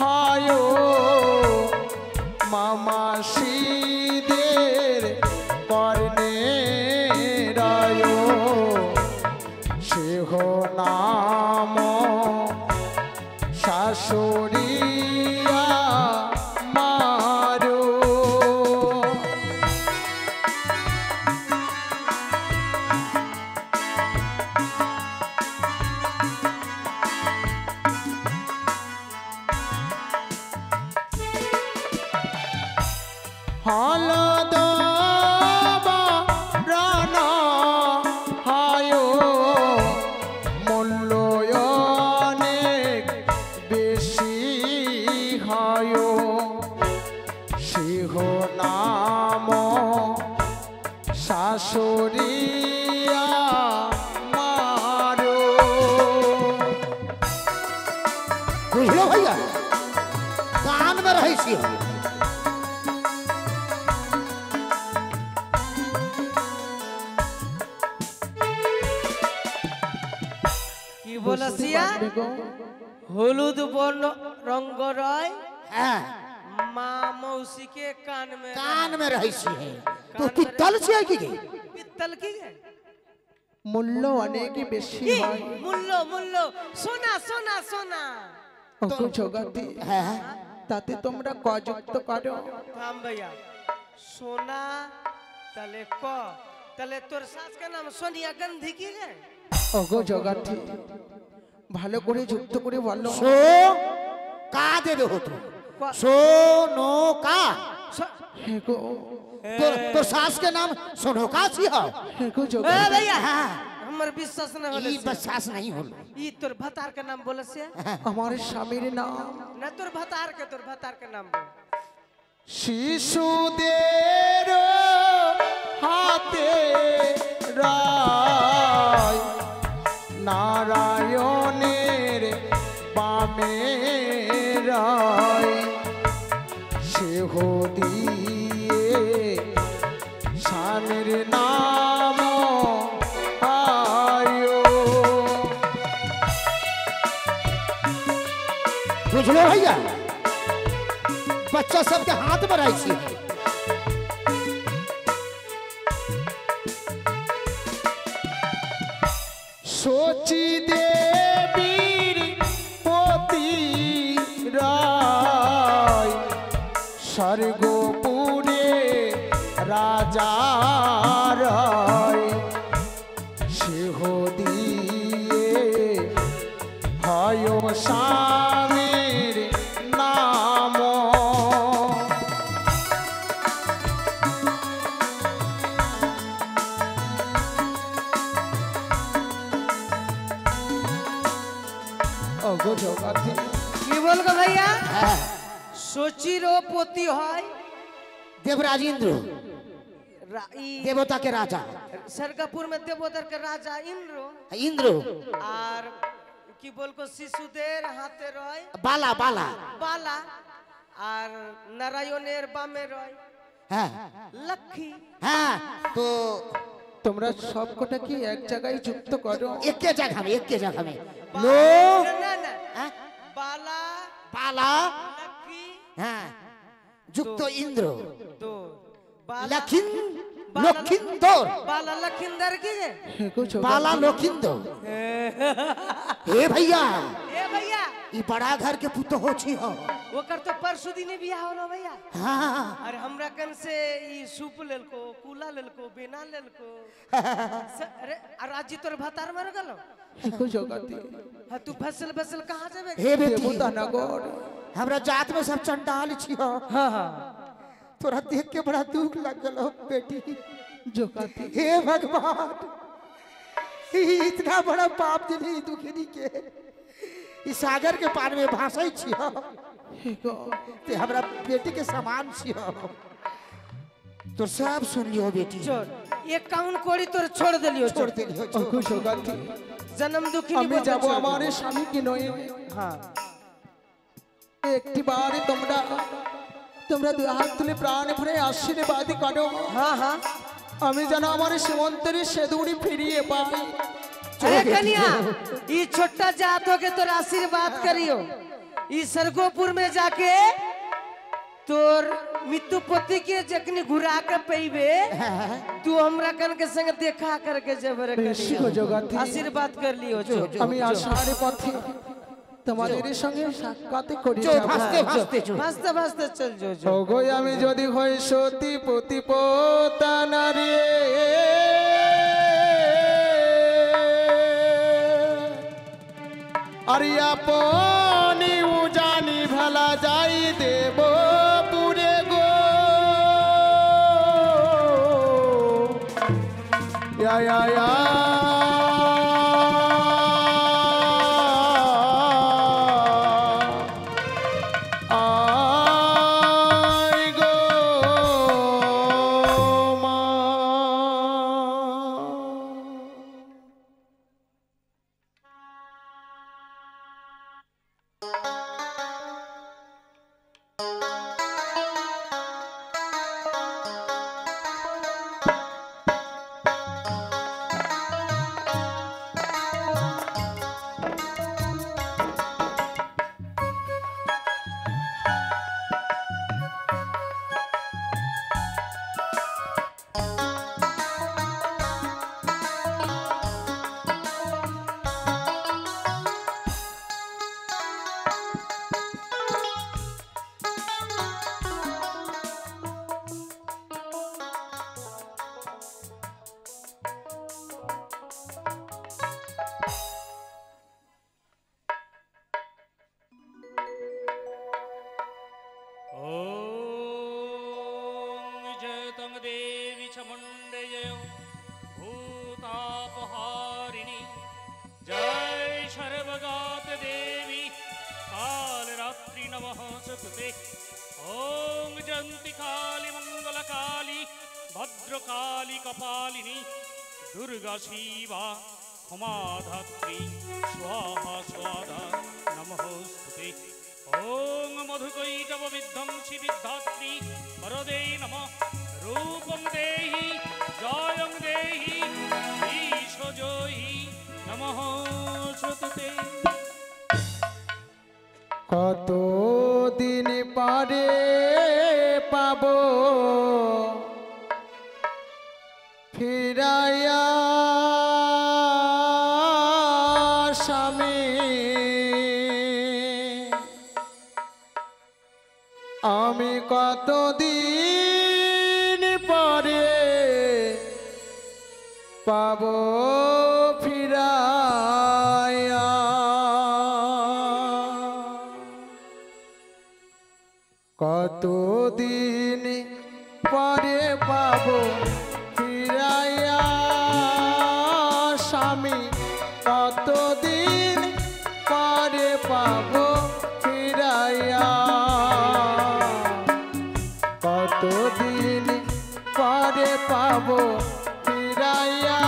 Speaker 5: हायो मामा सीदेर करने रायो सेहो नाम शाশুড়িয়া मारो। हालो दो राना हायो मूल्य बेशी हायो सिंह नाम शाশুড়িয়া मारो।
Speaker 3: बुझलो भैया कान में रही छी हम।
Speaker 4: की बोलसिया हलुद बर्ण रंग रय
Speaker 3: हाँ,
Speaker 4: माँ मौसी के कान में
Speaker 3: रही छी है तो पित्तल छी की गई
Speaker 4: पित्तल की है
Speaker 5: मूल्य अनेक बेशी
Speaker 4: ई,
Speaker 5: হয়।
Speaker 4: मुल्लो मुल्लो सोना सोना सोना
Speaker 5: ওগো জগতে
Speaker 3: हाँ,
Speaker 5: তাতে তোমরা কযুক্ত করো।
Speaker 4: थाम भैया सोना तले क तले तोर सास का नाम सोनिया गांधी की है
Speaker 5: ওগো জগতে ভালো করে যুক্ত করে বলো।
Speaker 3: सो का देवे हो तू सोनो का
Speaker 5: হে গো
Speaker 3: तो सास के नाम सोनो का छी हो।
Speaker 5: হে गो
Speaker 4: ए
Speaker 5: জগতে
Speaker 4: भैया हमर विश्वास न होले
Speaker 3: ई बसास नहीं हो।
Speaker 4: ई तोर भतार का नाम बोलसिया
Speaker 5: আমার স্বামীর নাম
Speaker 4: न तोर भतार का नाम बोल
Speaker 5: শিশুদের হাতে রায় নারায়ণের বামে রায় সেহ দিয়ে স্বামীর নাম আয়ো।
Speaker 3: बुझलो भैया बच्चा सबके हाथ में रही छी।
Speaker 5: सोची देवीर पोती স্বর্গপুরে রাজার সেহ দিয়ে হয় স্বামীর নাম। ওগো জগতে
Speaker 4: কি বলবো ভাইয়া? শচীরও পতি হয়
Speaker 3: देवराज इंद्र देवता के राजा
Speaker 4: सरगापुर में देवोदर के राजा इंद्र
Speaker 3: इंद्र
Speaker 4: আর কি বলবো শিশুদের হাতে রয়
Speaker 3: बाला बाला
Speaker 4: বালা আর নারায়ণের বামে রয়
Speaker 3: हाँ
Speaker 4: লক্ষ্মী।
Speaker 3: हाँ तो
Speaker 5: তোমরা সবকটা কি এক জায়গায় যুক্ত করো?
Speaker 3: एक के जगह में
Speaker 4: বা-
Speaker 3: लो
Speaker 4: না না
Speaker 3: हाँ?
Speaker 4: বালা
Speaker 3: बाला
Speaker 4: লক্ষ্মী
Speaker 3: हाँ जुक्त इंद्र
Speaker 4: তো বালা
Speaker 3: लखिन
Speaker 4: बाला-
Speaker 3: लखिंदर
Speaker 4: बाला लखिंदर की जे
Speaker 5: হেগো জগতে
Speaker 3: बाला लखिंदर हे भैया
Speaker 4: ए भैया
Speaker 3: ये बड़ा घर के पुतो हो छी हो
Speaker 4: ओकर तो परसु दिन बियाह होलो भैया।
Speaker 3: हाँ
Speaker 4: अरे हमरा कन से ई सूप लेलको कूला लेलको बेना लेलको अरे राजी तोर भतार मर गलो।
Speaker 5: হেগো জগতে
Speaker 4: हाँ तू फसल फसल कहाँ जाबे?
Speaker 3: हे बेटी
Speaker 5: দেবতা নগর
Speaker 3: हमरा जात में सब चंडाल छी हो
Speaker 4: हाँ हाँ
Speaker 3: तोरा देख के बड़ा दुख लग गलो बेटी।
Speaker 5: জগতে
Speaker 3: हे भगवान ई इतना बड़ा पाप दिली दुखनी के इस सागर के पार में भासै छी हो
Speaker 5: হেগো
Speaker 3: ते हमरा बेटी के समान छी हो। तो सब सुन लियो बेटी
Speaker 4: छोड़ एक काउन कोड़ी तोर छोड़ देलियो
Speaker 3: छोड़ दे लियो
Speaker 5: ওগো জগতে
Speaker 4: जन्म दुखी
Speaker 5: আমি যাব আমার স্বামীকে নয়।
Speaker 4: हाँ
Speaker 5: একটি বারে তোমরা তোমরা দুই হাত তুলে প্রাণ ভরে আশীর্বাদ করো
Speaker 4: हाँ हाँ
Speaker 5: আমি যেন আমার সীমন্তের সেদুরি ফিরিয়ে পাই।
Speaker 4: अरे कन्या ई छोटा जात हो के तोर आशीर्वाद करियो ई सरगोपुर में जाके तोर मित्तु पति के जखनी घुरा के पेबे तू हमरा कन के संग देखा करके जबरे
Speaker 5: বেশি গো জগতে
Speaker 4: आशीर्वाद कर लियो जो
Speaker 5: আমি আসার পথে তোমাদের সঙ্গে সাক্ষাৎ করি
Speaker 3: जो
Speaker 5: যাব।
Speaker 3: भासते भासते जो
Speaker 4: भासते भासते चल जो जो
Speaker 5: ওগো আমি যদি হই সতী পতিপতা রে আর আপনি উজানি ভালা যাই দেব পুরে গো ইয়া ইয়া ইয়া আই গো মা।
Speaker 6: ॐ जय तं देवी चमुण्डय भूतापहारिणी जय सर्वगात देवी कालरात्रि नमस्ते ॐ जयन्ति काली मंगलकाली भद्रकाली कपालिनी दुर्गा शिवा क्षमाधात्री स्वाहा स्वाहा नमोस्तुते ओम मधुकैटव विध्वंसी विद्धात्री वरदे नमः रूपं देहि जयं देहि ईशजोहि नमः श्रुते
Speaker 5: কত দিন পারে পাবো ফিরাইয়া স্বামী আমি কতদিন পরে পাবো ফিরায়া কতদিন পরে পাবো ফিরায়া স্বামী কতদিন পরে পাবো ফিরায়া কতদিন পরে পাবো ফিরাইয়া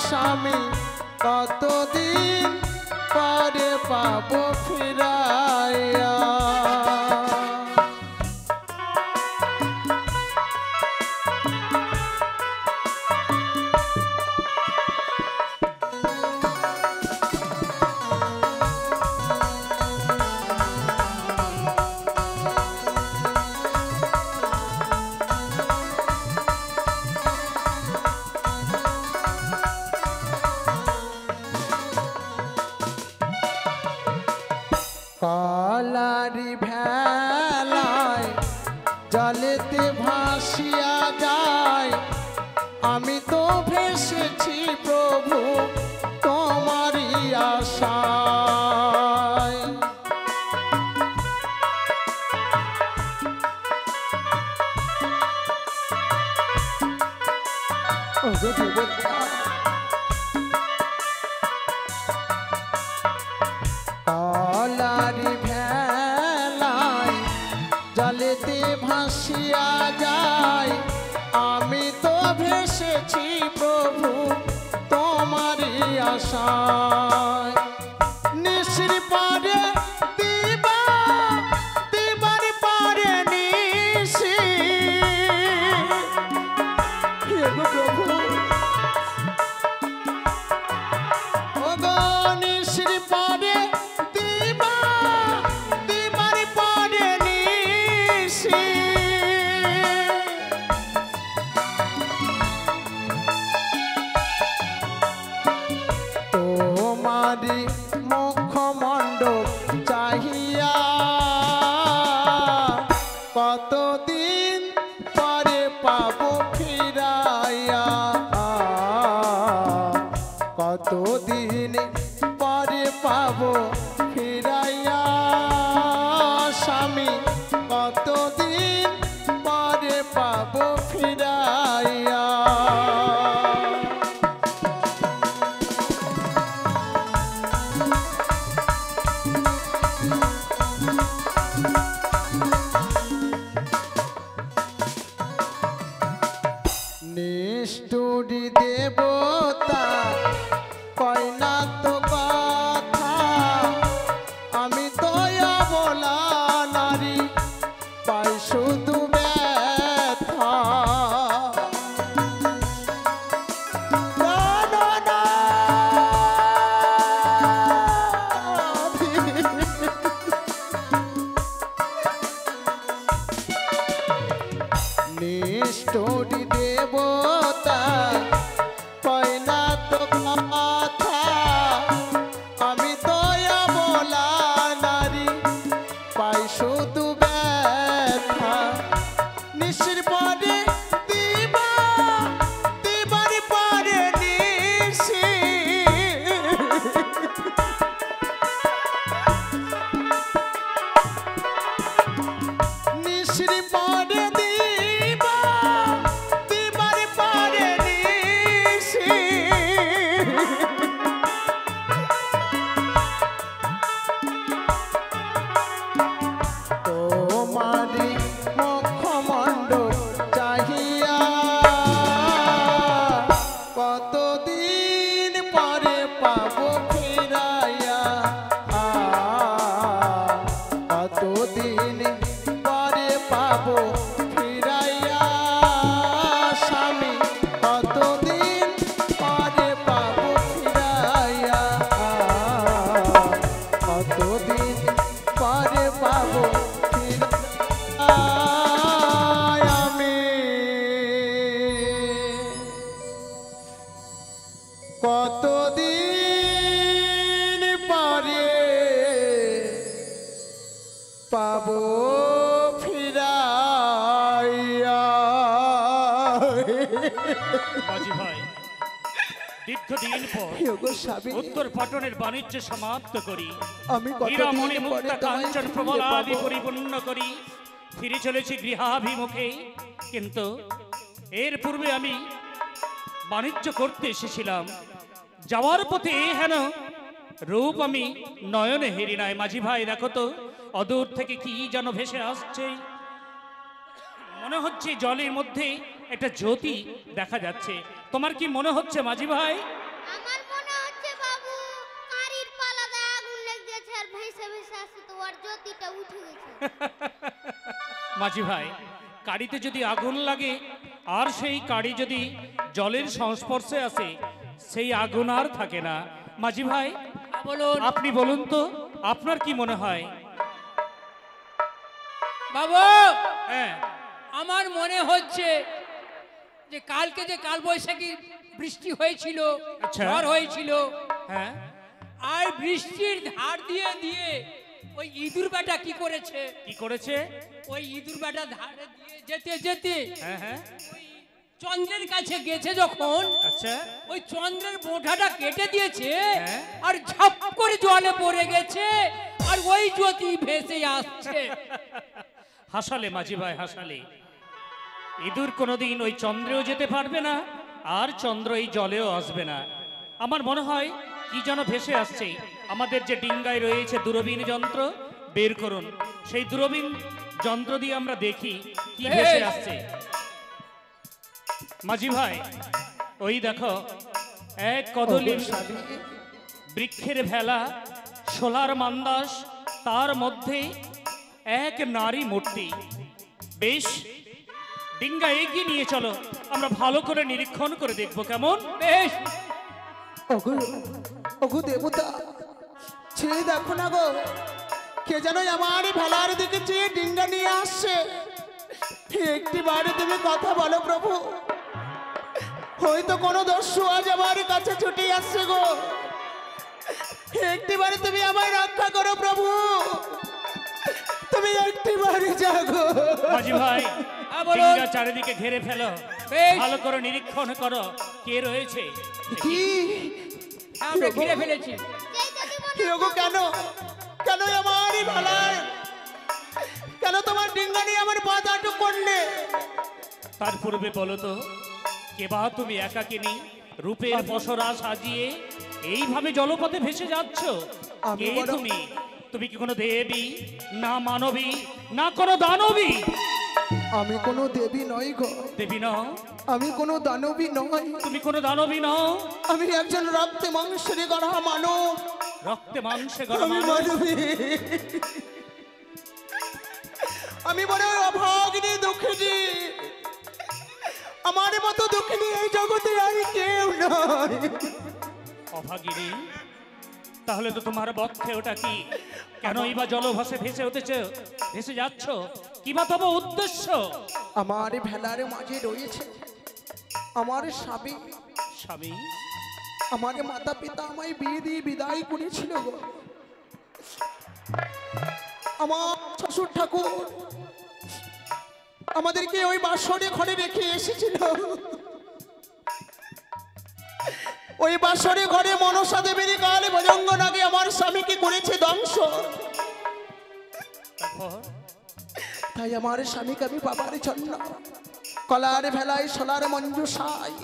Speaker 5: স্বামী কতদিন পরে পাবো ফিরাইয়া কালারি ভেলায় জলেতে ভাসিয়া যায় আমি তো ভেসেছি প্রভু তোমারই আশায় কালারি ভেলায় জলেতে ভাসিয়া যায় আমি তো ভেসেছি প্রভু তোমারই আশায় নিশ্রি পারে দিবা দিবার পারে নিশি হে গো প্রভু ও গো নিশ্রি পারে দিবা দিবার পারে নিশি তোমারি মুখমণ্ডপ চাহিয়া কতদিন পরে পাবো ফিরাইয়া কতদিন পরে পাবো ফিরাইয়া স্বামী কতদিন পরে পাবো ফিরাইয়া নিষ্ঠুরি দেবতা কয় না তো কথা আমি তো অবলা নারী পাই শুধু ব্যথা না, না, না। নিষ্ঠুরি দেবতা কয় না তো কথা আমি তো অবলা নারী পাই শুধু ব্যথা নিশির পরে দিবা দিবার পরে নিশি নিশির পরে দিবা দিবার পরে নিশি তোমারি মুখমণ্ডপ চাহিয়া কতদিন পরে পাবো ফিরাইয়া কতদিন পরে পাবো ফিরাইয়া স্বামী কতদিন পরে পাবো ফিরাইয়া কতদিন পরে পাবো ফিরাইয়া আমি কতদিন পরে পাবো
Speaker 6: দীর্ঘদিন পর
Speaker 5: ওগো স্বামী,
Speaker 6: উত্তর পটনের বাণিজ্য সমাপ্ত করি,
Speaker 5: আমি কতদিন
Speaker 6: হীরামণি
Speaker 5: পরে
Speaker 6: মুক্তা
Speaker 5: তোমায়
Speaker 6: কাঞ্চন
Speaker 5: ফিরে
Speaker 6: প্রবলাদি
Speaker 5: পাবো।
Speaker 6: পরিপূর্ণ করি ফিরে চলেছি গৃহাভিমুখে। কিন্তু এর পূর্বে আমি বাণিজ্য করতে এসেছিলাম, যাওয়ার পথে হেন রূপ আমি নয়নে হেরি নাই। মাঝি ভাই দেখো তো, অদূর থেকে কি যেন ভেসে আসছে, মনে হচ্ছে জলের মধ্যে একটা জ্যোতি দেখা যাচ্ছে। তোমার কি মনে হচ্ছে মাঝি ভাই?
Speaker 7: আমার মনে হচ্ছে বাবু কারির পালাতে আগুন লেগে গেছে আর ভেসে ভেসে আসছে তো ওর জ্যোতিটা উঠে গেছে।
Speaker 6: মাঝি ভাই, কাড়িতে যদি আগুন লাগে আর সেই কাড়ি যদি জলের সংস্পর্শে আসে, সেই আগুন আর থাকে না। মাঝি ভাই
Speaker 8: বলুন
Speaker 6: আপনি বলুন তো, আপনার কি মনে হয়?
Speaker 8: বাবু,
Speaker 6: হ্যাঁ,
Speaker 8: আমার মনে হচ্ছে যে কালকে যে কালবৈশাখী বৃষ্টি হয়েছিল,
Speaker 6: আচ্ছা।
Speaker 8: ঝড় হয়েছিল,
Speaker 6: হ্যাঁ,
Speaker 8: আর বৃষ্টির ধার দিয়ে দিয়ে ওই ইঁদুর বেটা কি করেছে,
Speaker 6: কি করেছে?
Speaker 8: ওই ইঁদুর বেটা ধারে দিয়ে যেতে যেতে
Speaker 6: হ্যাঁ হ্যাঁ,
Speaker 8: চন্দ্রের কাছে গেছে, যখন
Speaker 6: আচ্ছা,
Speaker 8: ওই চন্দ্রের বোঁটাটা কেটে দিয়েছে
Speaker 6: হ্যাঁ।
Speaker 8: আর ঝপ করে জলে পড়ে গেছে আর ওই জ্যোতি ভেসে আসছে।
Speaker 6: হাসালে মাঝি ভাই, হাসালে। ইঁদুর কোনোদিন ওই চন্দ্রেও যেতে পারবে না, আর চন্দ্র এই জলেও আসবে না। আমার মনে হয় কি যেন ভেসে আসছে। আমাদের যে ডিঙ্গায় রয়েছে দূরবীন যন্ত্র, বের করুন, সেই দূরবীন যন্ত্র দিয়ে আমরা দেখি কি ভেসে আসছে। মাঝি ভাই, ওই দেখো এক কদলীর বৃক্ষের ভেলা, সোলার মান্দাস, তার মধ্যে এক নারী মূর্তি। বেশ, ডিঙ্গা এগিয়ে নিয়ে চলো, আমরা ভালো করে নিরীক্ষণ করে দেখবো কেমন।
Speaker 8: বেশ,
Speaker 5: ওগো ওগো দেবতা, চেয়ে দেখো না গো, কে যেন আমার ভেলার দিকে চেয়ে ডিঙ্গা নিয়ে আসছে। একটি বারে তুমি কথা বলো প্রভু, হয়তো কোনো দস্যু আজ আমার কাছে ছুটে আসছে গো। একটি বারে তুমি আমায় রক্ষা করো প্রভু, তুমি একটি বারে জাগো।
Speaker 6: মাঝি ভাই,
Speaker 8: হ্যাঁ, বলুন।
Speaker 6: ডিঙ্গা চারিদিকে ঘিরে ফেলো,
Speaker 8: বেশ।
Speaker 6: ভালো করে নিরীক্ষণ করো কে রয়েছে।
Speaker 5: কি
Speaker 8: আমরা ঘিরে ফেলেছি।
Speaker 7: যেই যদি মনে
Speaker 5: কি ওগো, কেন কেন আমারই ভেলায়, কেন তোমার ডিঙ্গা নিয়ে আমার পথ আটক করলে?
Speaker 6: তার পূর্বে বলো তো, কে বা তুমি একাকিনী রূপের পসরা সাজিয়ে এইভাবে জলপথে ভেসে যাচ্ছ?
Speaker 5: আমি
Speaker 6: কে
Speaker 5: বড়-
Speaker 6: তুমি? তুমি কি কোনো দেবী, না মানবী, না কোনো দানবী?
Speaker 5: আমি কোনো দেবী নই গো,
Speaker 6: দেবী নও,
Speaker 5: আমি কোনো দানবী নই,
Speaker 6: তুমি কোনো দানবী নও,
Speaker 5: আমি একজন রক্তে মাংসের গড়া মানব।
Speaker 6: রক্তে মাংসে গড়া
Speaker 5: আমি
Speaker 6: মানব।
Speaker 5: মানবী, আমি বড় অভাগিনী দুঃখিনী, আমার মতো দুঃখিনী এই জগতে আর কেউ নয়।
Speaker 6: অভাগিনী, তাহলে তো তোমার বক্ষে ওটা কি? কেনই বা জলভাসে ভেসে যাচ্ছ? কি বা তব উদ্দেশ্য?
Speaker 5: আমার ভেলার মাঝে রয়েছে আমার স্বামী,
Speaker 6: স্বামী,
Speaker 5: আমার মাতা পিতা আমায় বিয়ে দিয়ে বিদায় করেছিল গো। আমার শ্বশুর ঠাকুর আমাদেরকে ওই বাসরে ঘরে রেখে এসেছিল। ওই বাসরে ঘরে মনসা দেবীর কালে ভজঙ্গ নাগে আমার স্বামীকে করেছে ধ্বংস।
Speaker 6: তারপর
Speaker 5: তাই আমার স্বামীকে আমি বাবার জন্য কলার ভেলায় সোলার মঞ্জুষায়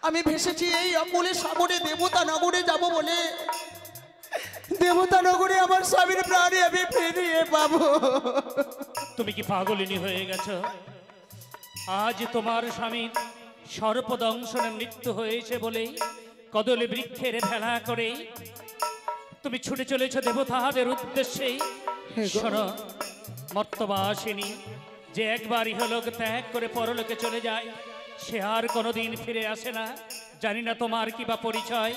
Speaker 5: আমি ভেসেছি এই অকুলে সাগরে দেবতা নগরে যাব বলে। দেবতা নগরে আমার স্বামীর প্রাণে আমি ফিরিয়ে পাবো।
Speaker 6: তুমি কি পাগলিনী হয়ে গেছো? আজ তোমার স্বামীর সর্পদংশনে মৃত্যু হয়েছে বলে কদলী বৃক্ষের ভেলা করে তুমি ছুটে চলেছ দেবতাদের উদ্দেশ্যে। শোনো, মর্তবাসিনী যে একবার ইহলোক ত্যাগ করে পরলোকে চলে যায়, সে আর কোনোদিন ফিরে আসে না। জানি না তোমার কি বা পরিচয়,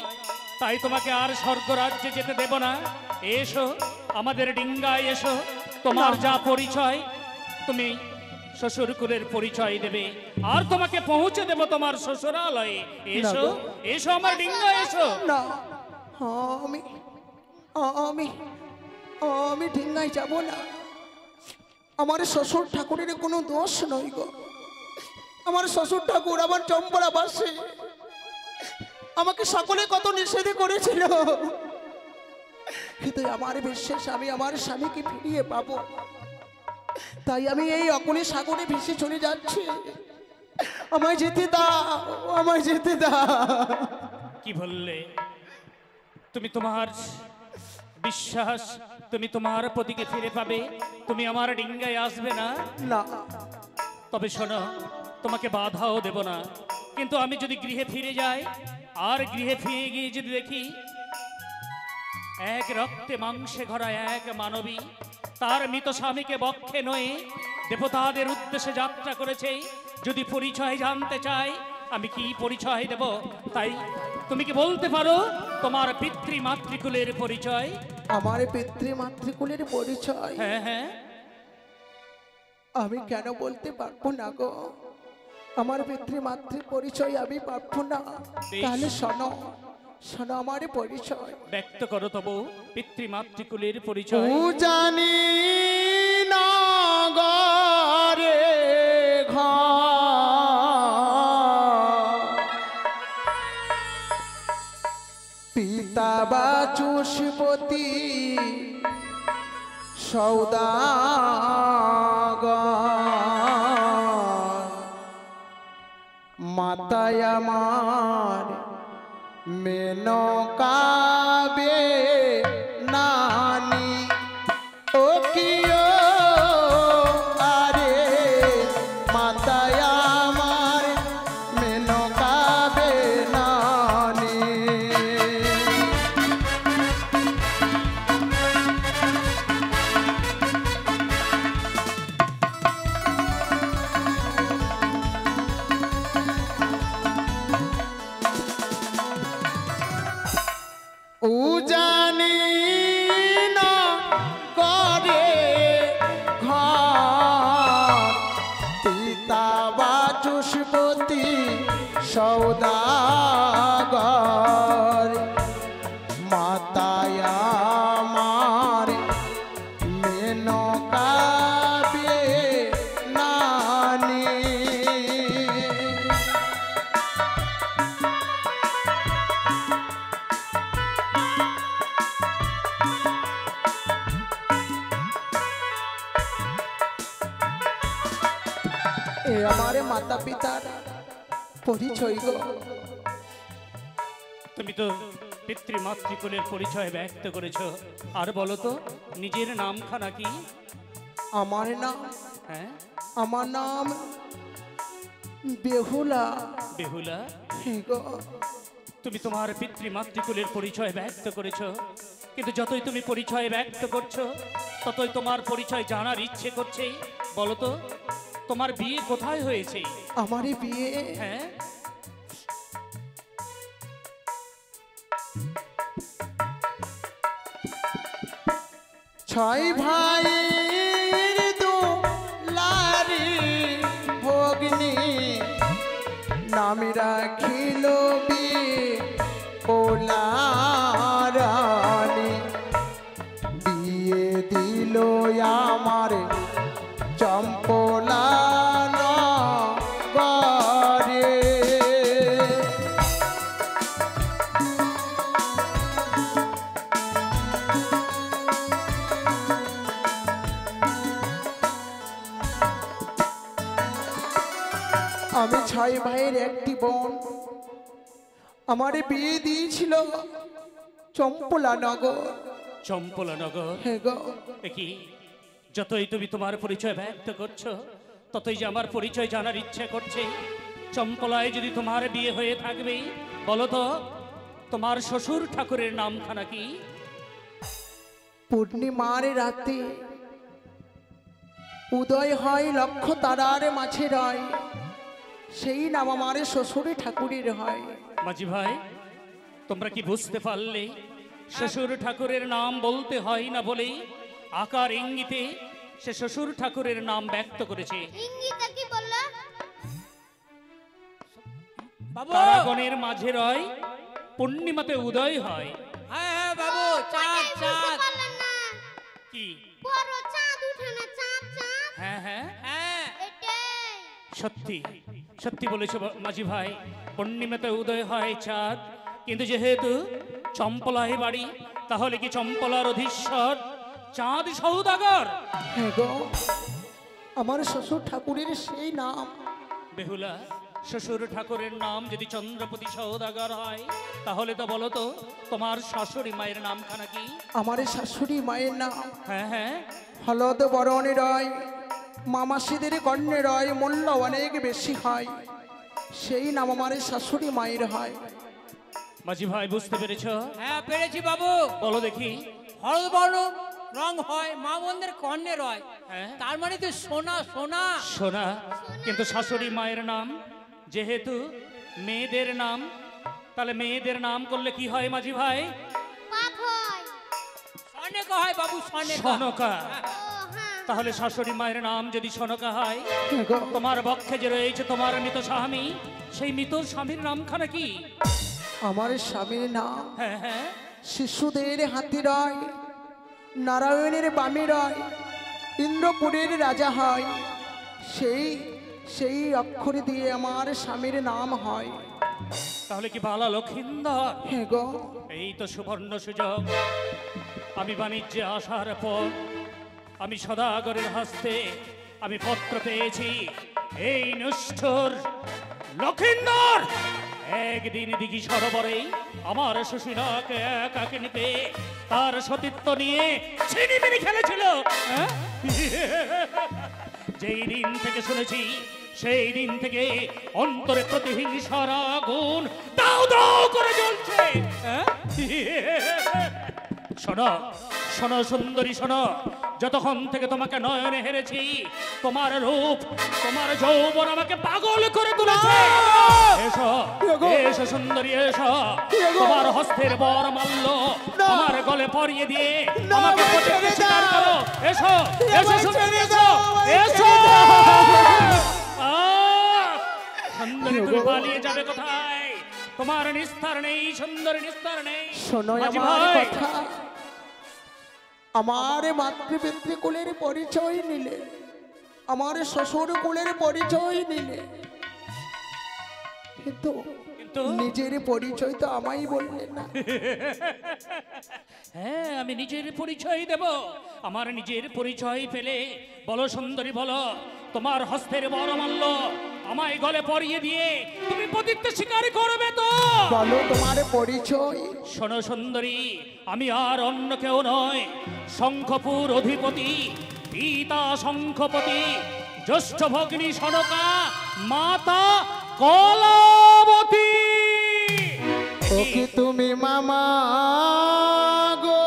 Speaker 6: তাই তোমাকে আর স্বর্গরাজ্যে যেতে দেব না। এসো আমাদের ডিঙ্গায় এসো, তোমার যা পরিচয় তুমি শ্বশুরকুলের পরিচয় দেবে, আর তোমাকে পৌঁছে দেব তোমার শ্বশুরালয়ে। এসো এসো আমার ডিঙ্গায় এসো।
Speaker 5: না, আমি আমি আমি ডিঙ্গায় যাব না। আমার শ্বশুর ঠাকুরের কোনো দোষ নয় গো। আমার শ্বশুর ঠাকুর আমার চম্পরা বাসে আমাকে সকলে কত নিষেধ করেছিল, কিন্তু আমার বিশ্বাস আমি আমার স্বামীকে ফিরিয়ে পাবো। তাই আমি এই অকুলে সাগরে ভেসে চলে যাচ্ছি। আমায় যেতে দাও, আমায় যেতে দাও।
Speaker 6: কি বললে? তুমি তোমার বিশ্বাস, তুমি তোমার পতিকে ফিরে পাবে, তুমি আমার ডিঙ্গায় আসবে না?
Speaker 5: না,
Speaker 6: তবে শোনো, তোমাকে বাধাও দেব না, কিন্তু আমি যদি গৃহে ফিরে যাই, আর গৃহে ফিরে গিয়ে যদি দেখি এক রক্তে মাংসে ভরা এক মানবী তার মৃত স্বামীকে বক্ষে নয়ে দেবতাদের উদ্দেশ্যে যাত্রা করেছে, যদি পরিচয় জানতে চাই, আমি কি পরিচয় দেব? তাই তুমি কি বলতে পারো তোমার পিতৃ মাতৃকুলের পরিচয়?
Speaker 5: আমার পিতৃ মাতৃকুলের পরিচয়?
Speaker 6: হ্যাঁ হ্যাঁ,
Speaker 5: আমি কেন বলতে পারবো না গো? আমার পিতৃ মাতৃ পরিচয় আমি পারবো না। তাহলে শোনো, শোনো আমার পরিচয়।
Speaker 6: ব্যক্ত করো তবু পিতৃ মাতৃকুলের পরিচয়।
Speaker 5: জানি না গরে পিতা বাচস্পতি সৌদাগর, মাতায় আমার মেনকাবে নানি। ও কিও আরে মাতায় আমার মেনকাবে নানি। উজানি না করে ঘর পিতা বাচস্পতি সৌদাগর, মাতায় আমার মেনকাবে নানি। এ আমার মাতা পিতার পরিচয় গো।
Speaker 6: তুমি তো পিতৃ মাতৃকুলের পরিচয় ব্যক্ত করেছো, আর বলো তো নিজের নামখানা কি?
Speaker 5: আমার নাম,
Speaker 6: হ্যাঁ,
Speaker 5: আমার নাম বেহুলা।
Speaker 6: বেহুলা?
Speaker 5: হে গো,
Speaker 6: তুমি তোমার পিতৃ মাতৃকুলের পরিচয় ব্যক্ত করেছো, কিন্তু যতই তুমি পরিচয় ব্যক্ত করছো ততই তোমার পরিচয় জানার ইচ্ছে করছে। বলো তো তোমার বিয়ে কোথায় হয়েছে?
Speaker 5: আমারই বিয়ে?
Speaker 6: হ্যাঁ,
Speaker 5: ছয় ভাইয়ের দুলারি ভগ্নি, নাম রাখিল বেহুলারানী। বিয়ে দিল আমার চম্পলা নগরে। আমি ছয় ভাইয়ের একটি বোন, আমার বিয়ে দিয়েছিল চম্পলা নগর।
Speaker 6: চম্পলানগর?
Speaker 5: হে গো,
Speaker 6: দেখি যতই তুমি তোমার পরিচয় ব্যক্ত করছো ততই যে আমার পরিচয় জানার ইচ্ছে করছে। চম্পলায় যদি তোমার বিয়ে হয়ে থাকবে, বলো তো তোমার শ্বশুর ঠাকুরের নামখানা কি?
Speaker 5: পূর্ণিমার রাতে উদয় হয় লক্ষ তারার মাঝে রয়, সেই নাম আমার শ্বশুর ঠাকুরের হয়।
Speaker 6: মাঝি ভাই, তোমরা কি বুঝতে পারলে? শ্বশুর ঠাকুরের নাম বলতে হয় না বলেই আকার ইঙ্গিতে সে শ্বশুর ঠাকুরের নাম ব্যক্ত করেছে।
Speaker 7: ইঙ্গিতে কি বললো?
Speaker 8: বাবু,
Speaker 6: তারাগণের মাঝে রয়, পূর্ণিমাতে উদয় হয়।
Speaker 8: হ্যাঁ হ্যাঁ বাবু, চাঁদ
Speaker 7: বুঝতে
Speaker 8: চাঁদ।
Speaker 7: পারলেন না?
Speaker 6: কি?
Speaker 7: বড় চাঁদ উঠে না, চাঁদ চাঁদ
Speaker 6: হ্যাঁ হ্যাঁ,
Speaker 8: হ্যাঁ,
Speaker 6: সত্যি সত্যি বলেছ মাঝি ভাই, পূর্ণিমাতে উদয় হয় চাঁদ, কিন্তু যেহেতু চম্পলায় বাড়ি, তাহলে কি চম্পলার অধীশ্বর চাঁদ সৌদাগর?
Speaker 5: হ্যাঁ গো, আমার শ্বশুর ঠাকুরের সেই নাম।
Speaker 6: বেহুলা, শ্বশুর ঠাকুরের নাম যদি চন্দ্রপতি সৌদাগর হয়, তাহলে তো বলো তো তোমার শাশুড়ি মায়ের নামখানা কি?
Speaker 5: আমার শাশুড়ি মায়ের নাম
Speaker 6: হ্যাঁ হ্যাঁ,
Speaker 5: হলদ বরণ রয়, মামাসিদের কন্যে রয়, মূল্য অনেক বেশি হয়, সেই নাম আমার শাশুড়ি মায়ের হয়।
Speaker 6: মাঝি ভাই বুঝতে পেরেছ?
Speaker 8: হ্যাঁ পেরেছি বাবু।
Speaker 6: বলো দেখি।
Speaker 8: হলদ বর্ণ রং হয়, মা বোনদের কর্ণে রয়,
Speaker 6: হ্যাঁ।
Speaker 8: তার মানে তো সোনা সোনা।
Speaker 6: সোনা, কিন্তু শাশুড়ি মায়ের নাম যেহেতু মেয়েদের নাম, তাহলে মেয়েদের নাম করলে কি হয় মাঝি ভাই?
Speaker 7: পাপ হয়।
Speaker 8: সনেকা হয় বাবু, সনেকা।
Speaker 6: সনকা।
Speaker 7: ও হ্যাঁ।
Speaker 6: তাহলে শাশুড়ি মায়ের নাম যদি সনকা হয়,
Speaker 5: হ্যাঁ গো,
Speaker 6: তোমার বক্ষে যে রয়েছে তোমার মৃত স্বামী, সেই মৃত স্বামীর নামখানা কি?
Speaker 5: আমার স্বামীর নাম
Speaker 6: হ্যাঁ হ্যাঁ,
Speaker 5: শিশুদের হাতি রয়, নারায়ণের বামী রয়, ইন্দ্রপুরের রাজা হয়, সেই সেই অক্ষর দিয়ে আমার স্বামীর নাম হয়।
Speaker 6: তাহলে কি বালা লক্ষিন্দর?
Speaker 5: হ্যাঁ গো,
Speaker 6: এই তো সুবর্ণ সুযোগ। আমি বাণিজ্যে আসার পর আমি সদাগরের হস্তে আমি পত্র পেয়েছি, এই নিষ্ঠুর লক্ষিন্দর একদিন দিঘি সরোবরেই আমার শ্বশুরাকে একাকে নিতে তার সতীত্ব নিয়ে ছিনিমিনি খেলেছিল। হ্যাঁ? যেই দিন থেকে শুনেছি, সেই দিন থেকে অন্তরে প্রতিহিংসার আগুন দাউ দাউ করে জ্বলছে। হ্যাঁ? শোনো শোনো সুন্দরী, শোনো, যতক্ষণ থেকে তোমাকে নয়নে হেরেছি, তোমার রূপ তোমার যৌবন আমাকে পাগল করে তুলেছে। এসো এসো সুন্দরী, এসো, তোমার হস্তের বর মাল্য আমার গলে পরিয়ে দিয়ে আমাকে প্রতিজ্ঞা স্বীকার করো। এসো এসো সুন্দরী, এসো এসো। সুন্দরী, তুমি পালিয়ে যাবে কোথায়? তোমার নিস্তার নেই সুন্দরী, নিস্তার নেই।
Speaker 5: শোনো
Speaker 6: মাঝি
Speaker 5: আমার
Speaker 6: ভাই,
Speaker 5: কথা, আমার মাতৃপিতৃকুলের পরিচয় নিলে, আমার শ্বশুর কুলের পরিচয় নিলে, কিন্তু
Speaker 6: কিন্তু
Speaker 5: নিজের পরিচয় তো আমায় বললেন না।
Speaker 6: হ্যাঁ, আমি নিজের পরিচয় দেব। আমার নিজের পরিচয় পেলে বলো সুন্দরী, বলো, তোমার হস্তের বরমাল্য আমায় গলে পরিয়ে দিয়ে তুমি প্রতিজ্ঞা স্বীকার করবে তো?
Speaker 5: বলো তোমার পরিচয়।
Speaker 6: শোনো সুন্দরী, আমি আর অন্য কেউ নয়, শঙ্খপুর অধিপতি পিতা শঙ্খপতি, জ্যেষ্ঠ ভগ্নী সনকা, মাতা কলাবতী।
Speaker 5: ওকে তুমি মামা গো,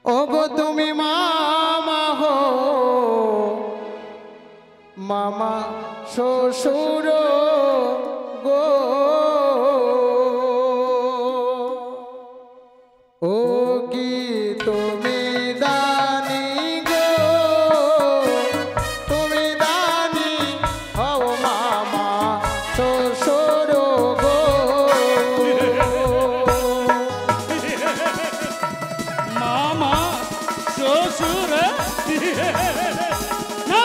Speaker 5: ওগো তুমি মামা হো, মামা শ্বশুর গো, ও কি তুমি দানি গো, তুমি দানি হও মামা শ্বশুর গো।
Speaker 6: মামা শ্বশুর না,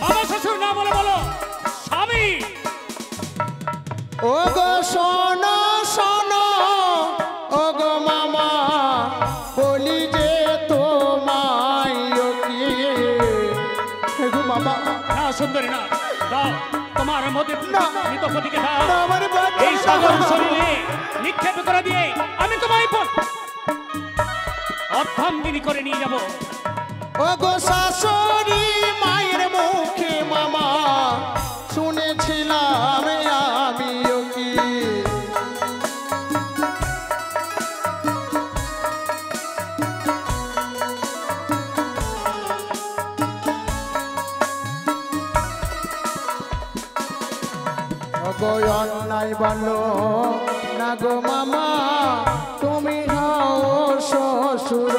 Speaker 6: মামা শ্বশুর না বলে বলো স্বামী।
Speaker 5: ও গো শোনো শোনো, ও গো মামা বলি যে তোমায় কি, হে গো মামা,
Speaker 6: না সুন্দরী না, দাও তোমার মধ্যে
Speaker 5: না।
Speaker 6: মৃতপতিকে দাও।
Speaker 5: না, আমার বাচ্চা
Speaker 6: এই সাগর শরীরে নিক্ষেপ করে দিয়ে আমি তোমায় অর্ধাঙ্গিনী করে নিয়ে যাব।
Speaker 5: ও গো শাশুড়ি মায়ের মুখে মামা শুনেছিলাম আমিও কি, ও গো অন্যায় বলো না গো মামা, তুমি হও শ্বশুর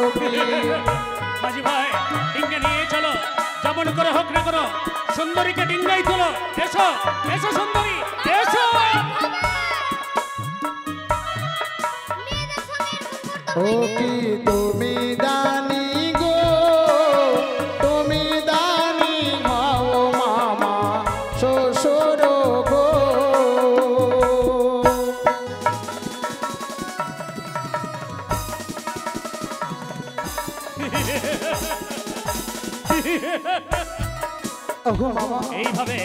Speaker 6: মাঝি ভাই, ডিঙ্গে নিয়ে চলো, যেমন করে হোক না করো, সুন্দরীকে ডিঙ্গাই তোলো। এসো এসো সুন্দরী, এসো।
Speaker 7: মেয়েদের সঙ্গে এরকম করতে
Speaker 5: ও
Speaker 7: হয় না।
Speaker 5: কি তুমি দানি গো, তুমি দানি হও মামা শ্বশুর ওগো মামা
Speaker 6: এইভাবে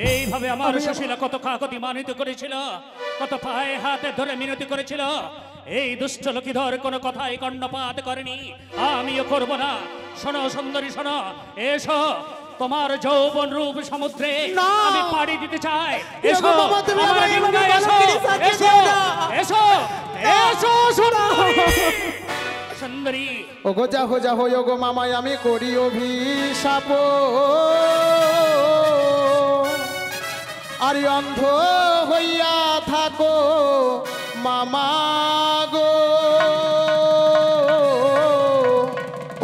Speaker 6: এইভাবে আমার সুশীলা কত কাকতি মানিত করেছিল, কত পায়ে হাতে ধরে মিনতি করেছিল। এই দুষ্ট লক্ষ্মীধর কোনো কথাই কর্ণপাত করেনি, আমিও করব না। শোনো সুন্দরী, শোনো, এসো, তোমার যৌবন রূপ সমুদ্রে আমি পাড়ি দিতে চাই। এসো আমার ডিঙ্গা, এসো এসো এসো এসো সুন্দরী।
Speaker 5: ওগো যাহো যাহো ওগো মামাই আমি করি অভিশাপ, আর অন্ধ হইয়া থাকো মামা গো,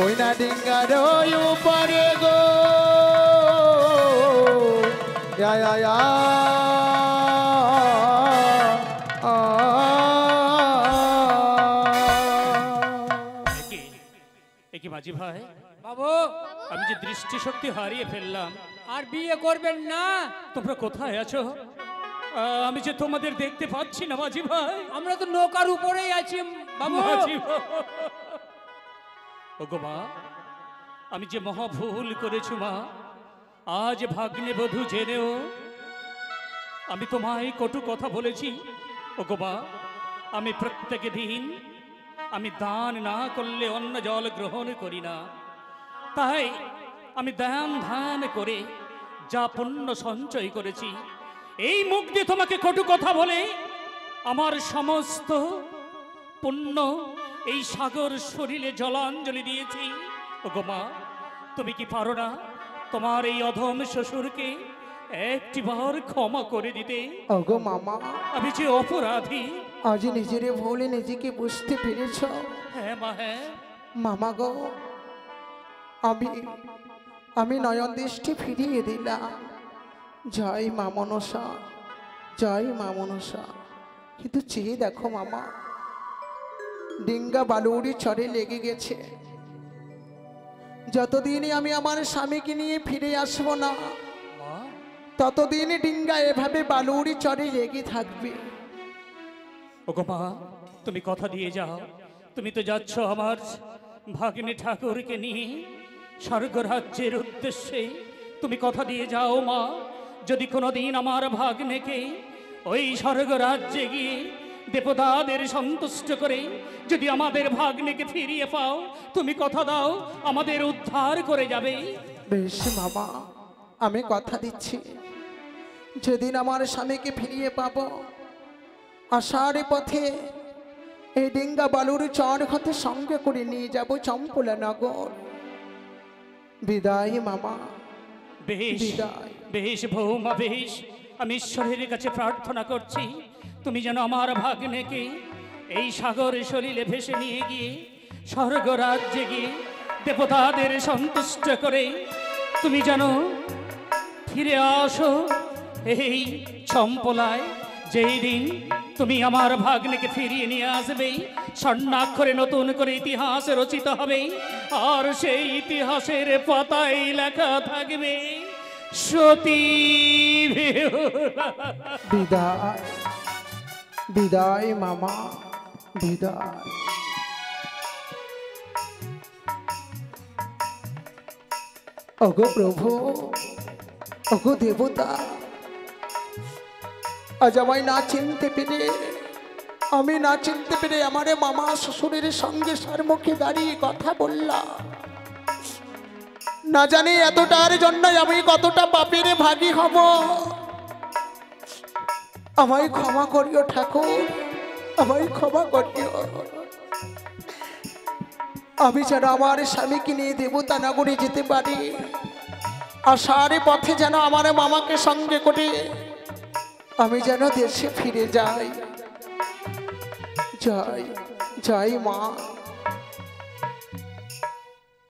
Speaker 5: ওই না ডিঙ্গার উপরে গো,
Speaker 6: একি মাঝি ভাই,
Speaker 8: বাবু
Speaker 6: আমি যে দৃষ্টিশক্তি হারিয়ে ফেললাম।
Speaker 8: আর বিয়ে করবেন না?
Speaker 6: তোমরা কোথায় আছো? আমি যে তোমাদের দেখতে পাচ্ছি না মাঝি ভাই।
Speaker 8: আমরা তো নৌকার উপরেই আছি বাবু।
Speaker 6: ওগো মা, আমি যে মহা ভুল করেছি মা। আজ ভাগ্নে বধূ জেনেও আমি তোমায় কটু কথা বলেছি। ওগো মা, আমি প্রত্যেক দিন আমি দান না করলে অন্ন জল গ্রহণ করি না। তাই আমি দান ধান করে যা পুণ্য সঞ্চয় করেছি, এই মুখ দিয়ে তোমাকে কটু কথা বলে আমার সমস্ত পুণ্য এই সাগর শরীরে জলাঞ্জলি দিয়েছি। ওগো মা, তুমি কি পারো না তোমার এই অধম শ্বশুরকে একটিবার ক্ষমা করে দিতে?
Speaker 5: ওগো মামা,
Speaker 6: আমি যে অপরাধী।
Speaker 5: আজ নিজের ভুলে নিজেকে বুঝতে পেরেছ?
Speaker 6: হ্যাঁ মা, হ্যাঁ।
Speaker 5: মামা গো, আমি নয়ন দৃষ্টি ফিরিয়ে দিলাম। জয় মা মনসা, জয় মা মনসা। কিন্তু চেয়ে দেখো মামা, ডিঙ্গা বালুড়ি চরে লেগে গেছে। যতদিনই আমি আমার স্বামীকে নিয়ে ফিরে আসবো না, ততদিন ডিঙ্গা এভাবে বালুড়ি চরে লেগে থাকবে।
Speaker 6: ওগো মা, তুমি কথা দিয়ে যাও। তুমি তো যাচ্ছ আমার ভাগ্নে ঠাকুরকে নিয়ে স্বর্গরাজ্যের উদ্দেশ্যে। তুমি কথা দিয়ে যাও মা, যদি কোনোদিন আমার ভাগ্নেকে ওই স্বর্গরাজ্যে গিয়ে দেবতাদের সন্তুষ্ট করে যদি আমাদের ভাগ্নেকে ফিরিয়ে পাও, তুমি কথা দাও আমাদের উদ্ধার করে যাবে।
Speaker 5: বেশ মামা, আমি কথা দিচ্ছি, যেদিন আমার স্বামীকে ফিরিয়ে পাবো, আষাঢ় পথে এই ডিঙ্গা বালুর চর হতে সঙ্গে করে নিয়ে যাব চম্পলা নগর। বিদায় মামা,
Speaker 6: বেশ
Speaker 5: বিদায়।
Speaker 6: বেশ বৌমা, বেশ। আমি ঈশ্বরের কাছে প্রার্থনা করছি, তুমি যেন আমার ভাগ্নেকে এই সাগর সলিলে ভেসে নিয়ে গিয়ে স্বর্গরাজ্যে গিয়ে দেবতাদের সন্তুষ্ট করে তুমি যেন ফিরে আসো এই চম্পলায়। যেই দিন তুমি আমার ভাগ্নেকে ফিরিয়ে নিয়ে আসবে, স্বর্ণাক্ষরে নতুন করে ইতিহাস রচিত হবে, আর সেই ইতিহাসের পাতায় লেখা থাকবে সতী বেহুলা।
Speaker 5: বিদায়, বিদায় মামা, বিদায়। ওগো প্রভু, ওগো দেবতা, আজ আমায় না চিনতে পেরে, আমি না চিনতে পেরে আমারে মামা শ্বশুরের সঙ্গে সারমুখে দাঁড়িয়ে কথা বললাম। না জানি এতটার জন্য আমি কতটা পাপের ভাগী হব। আমায় ক্ষমা করিও ঠাকুর, আমায় ক্ষমা করিও। আমি যেন আমার স্বামীকে নিয়ে দেবতা নগরে যেতে পারি, আষাঢ় পথে যেন আমার মামাকে সঙ্গে করে আমি যেন দেশে ফিরে যাই। জয় জয় মা।